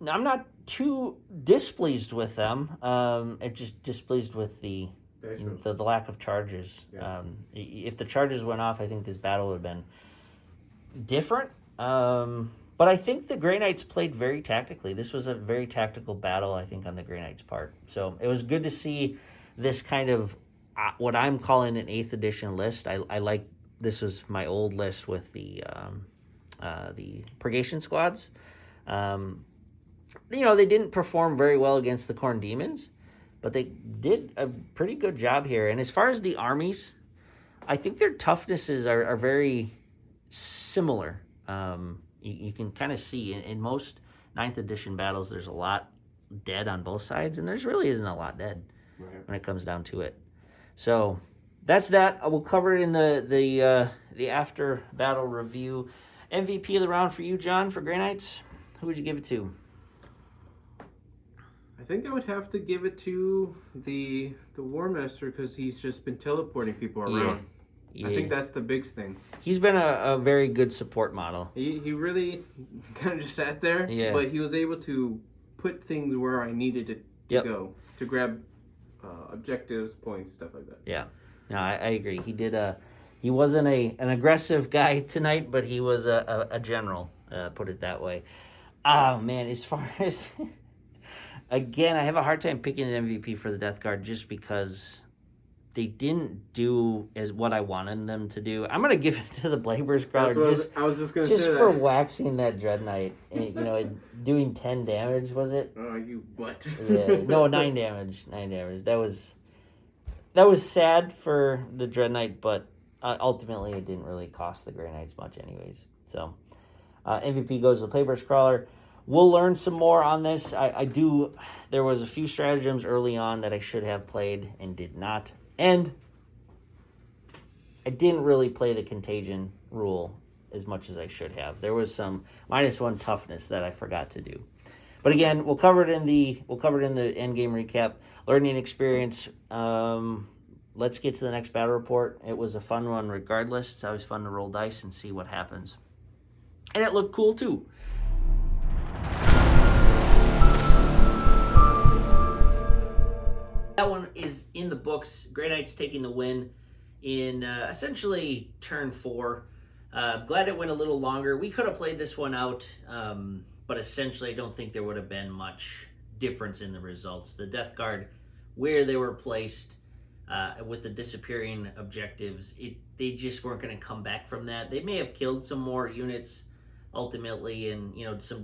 I'm not too displeased with them. I'm just displeased with the lack of charges. Yeah. If the charges went off, I think this battle would have been different. But I think the Grey Knights played very tactically. This was a very tactical battle, I think, on the Grey Knights' part. So it was good to see this kind of what I'm calling an 8th edition list. I like, this was my old list with the purgation squads. They didn't perform very well against the Khorne Demons, but they did a pretty good job here. And as far as the armies, I think their toughnesses are very similar. You can kind of see in most 9th edition battles, there's a lot dead on both sides, and there's really isn't a lot dead when it comes down to it. So that's that. We'll cover it in the after battle review. MVP of the round for you, John, for Grey Knights. Who would you give it to? I think I would have to give it to the War Master, because he's just been teleporting people around. Yeah. I think that's the big thing. He's been a very good support model. He really kind of just sat there, but he was able to put things where I needed it to go, to grab objectives, points, stuff like that. Yeah, no, I agree. He wasn't an aggressive guy tonight, but he was a general, put it that way. Oh, man, as far as... Again, I have a hard time picking an MVP for the Death Guard just because they didn't do as what I wanted them to do. I'm gonna give it to the Blackburst Crawler just for waxing that Dread Knight. Doing 10 damage, was it? Oh, you butt. Yeah, no, 9 damage. 9 damage. That was sad for the Dread Knight, but ultimately it didn't really cost the Grey Knights much, anyways. So MVP goes to the Blackburst Crawler. We'll learn some more on this. There was a few stratagems early on that I should have played and did not. And I didn't really play the contagion rule as much as I should have. There was some -1 toughness that I forgot to do. But again, we'll cover it in the end game recap. Learning experience. Let's get to the next battle report. It was a fun one regardless. It's always fun to roll dice and see what happens. And it looked cool too. That one is in the books. Grey Knights taking the win in essentially turn 4. Glad it went a little longer. We could have played this one out, but essentially I don't think there would have been much difference in the results. The Death Guard, where they were placed with the disappearing objectives, they just weren't going to come back from that. They may have killed some more units ultimately and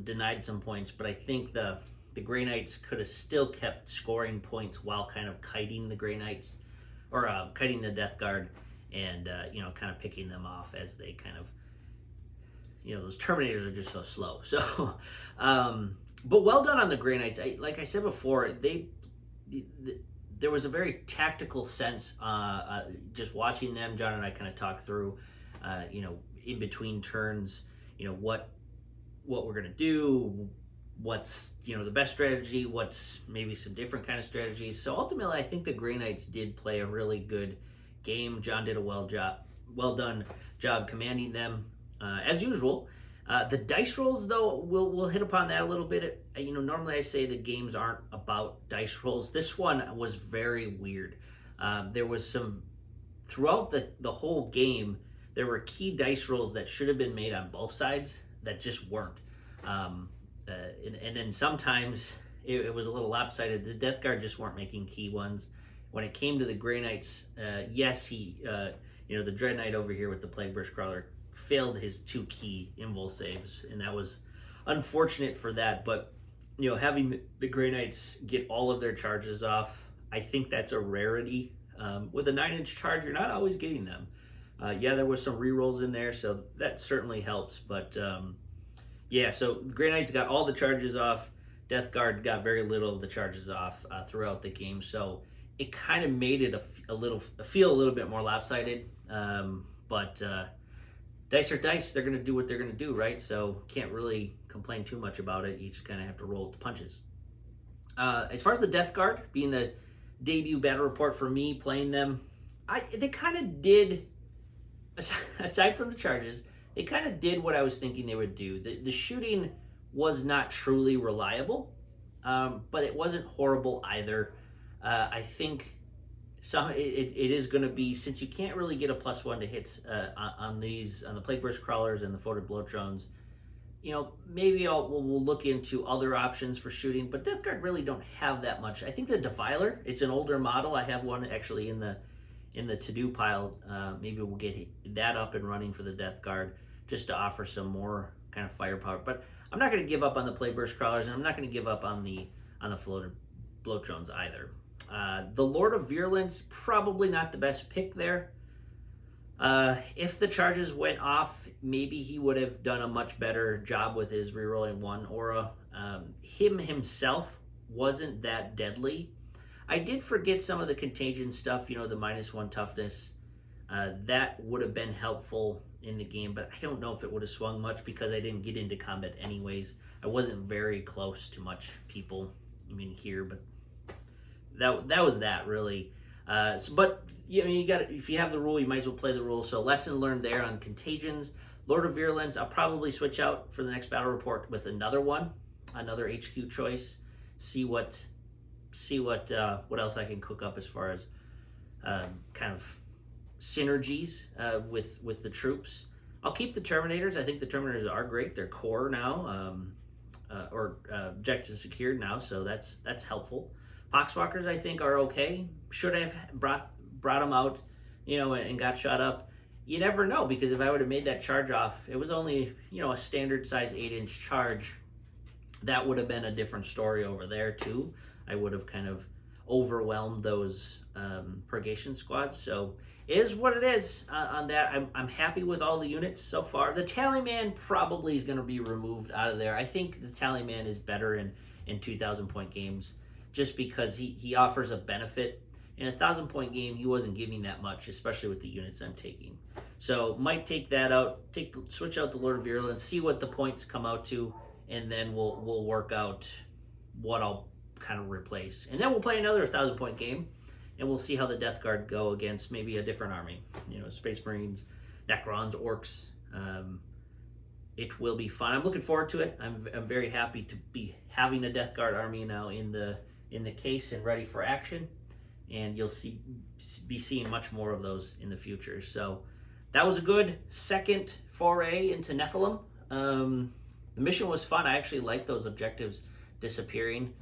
denied some points, but I think the Grey Knights could have still kept scoring points while kind of kiting the Grey Knights, or kiting the Death Guard, and kind of picking them off as they kind of, those Terminators are just so slow. So, but well done on the Grey Knights. Like I said before, there was a very tactical sense, just watching them. John and I kind of talked through, in between turns, what we're gonna do. What's the best strategy, what's maybe some different kind of strategies. So ultimately I think the Grey Knights did play a really good game. John did a well done job commanding them as usual. The dice rolls though, we'll hit upon that a little bit. Normally I say the games aren't about dice rolls. This one was very weird. There was some throughout the whole game, there were key dice rolls that should have been made on both sides that just weren't. And then sometimes it was a little lopsided. The Death Guard just weren't making key ones. When it came to the Grey Knights, yes, the Dread Knight over here with the Blackburst Crawler failed his 2 key invul saves, and that was unfortunate for that. But having the Grey Knights get all of their charges off, I think that's a rarity. With a 9-inch charge, you're not always getting them. There was some rerolls in there, so that certainly helps. But so Grey Knights got all the charges off. Death Guard got very little of the charges off throughout the game. So it kind of made it feel a little bit more lopsided. But dice are dice. They're going to do what they're going to do, right? So can't really complain too much about it. You just kind of have to roll with the punches. As far as the Death Guard being the debut battle report for me, playing them, they kind of did, aside from the charges, they kind of did what I was thinking they would do. The shooting was not truly reliable, but it wasn't horrible either. I think it is going to be, since you can't really get a +1 to hits on the Blackburst Crawlers and the Forward Blow Drones, maybe we'll look into other options for shooting, but Death Guard really don't have that much. I think the Defiler, it's an older model. I have one actually in the to-do pile. Maybe we'll get that up and running for the Death Guard just to offer some more kind of firepower. But I'm not going to give up on the Plague Burst Crawlers, and I'm not going to give up on the float drones either. The Lord of Virulence, probably not the best pick there. If the charges went off, maybe he would have done a much better job with his rerolling 1 aura. Him himself wasn't that deadly. I did forget some of the contagion stuff, the -1 toughness. That would have been helpful in the game, but I don't know if it would have swung much because I didn't get into combat anyways. I wasn't very close to much people, here, but that was that really. But you got, if you have the rule, you might as well play the rule. So lesson learned there on contagions. Lord of Virulence, I'll probably switch out for the next battle report with another HQ choice. See what else I can cook up as far as kind of synergies with the troops. I'll keep the Terminators. I think the Terminators are great. They're core now, or objective secured now, so that's helpful. Poxwalkers, I think, are okay. Should I have brought them out, and got shot up? You never know, because if I would have made that charge off, it was only, a standard size 8-inch charge. That would have been a different story over there too. I would have kind of overwhelmed those purgation squads. So it is what it is on that. I'm happy with all the units so far. The Tallyman probably is going to be removed out of there. I think the Tallyman is better in 2,000-point games, just because he offers a benefit. In a 1,000-point game, he wasn't giving that much, especially with the units I'm taking. So might take that out, switch out the Lord of Virulence, see what the points come out to, and then we'll work out what I'll kind of replace. And then we'll play another 1,000-point game, and we'll see how the Death Guard go against maybe a different army. Space Marines, Necrons, Orcs. It will be fun. I'm looking forward to it. I'm very happy to be having a Death Guard army now in the case and ready for action. And you'll be seeing much more of those in the future. So that was a good second foray into Nephilim. The mission was fun. I actually liked those objectives disappearing.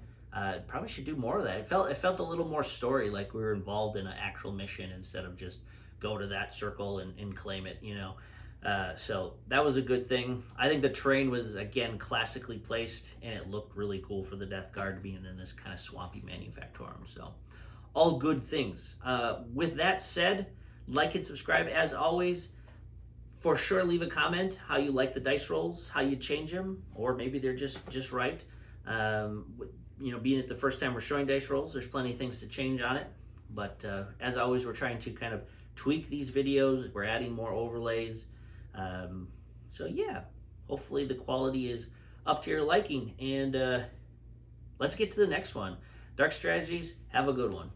Probably should do more of that. It felt a little more story, like we were involved in an actual mission instead of just go to that circle and claim it, So that was a good thing. I think the terrain was, again, classically placed, and it looked really cool for the Death Guard being in this kind of swampy manufactorum. So all good things. With that said, like and subscribe as always. For sure, leave a comment how you like the dice rolls, how you change them, or maybe they're just right. Being it the first time we're showing dice rolls, there's plenty of things to change on it. But as always, we're trying to kind of tweak these videos. We're adding more overlays. So yeah, hopefully the quality is up to your liking. And let's get to the next one. Dark Strategies, have a good one.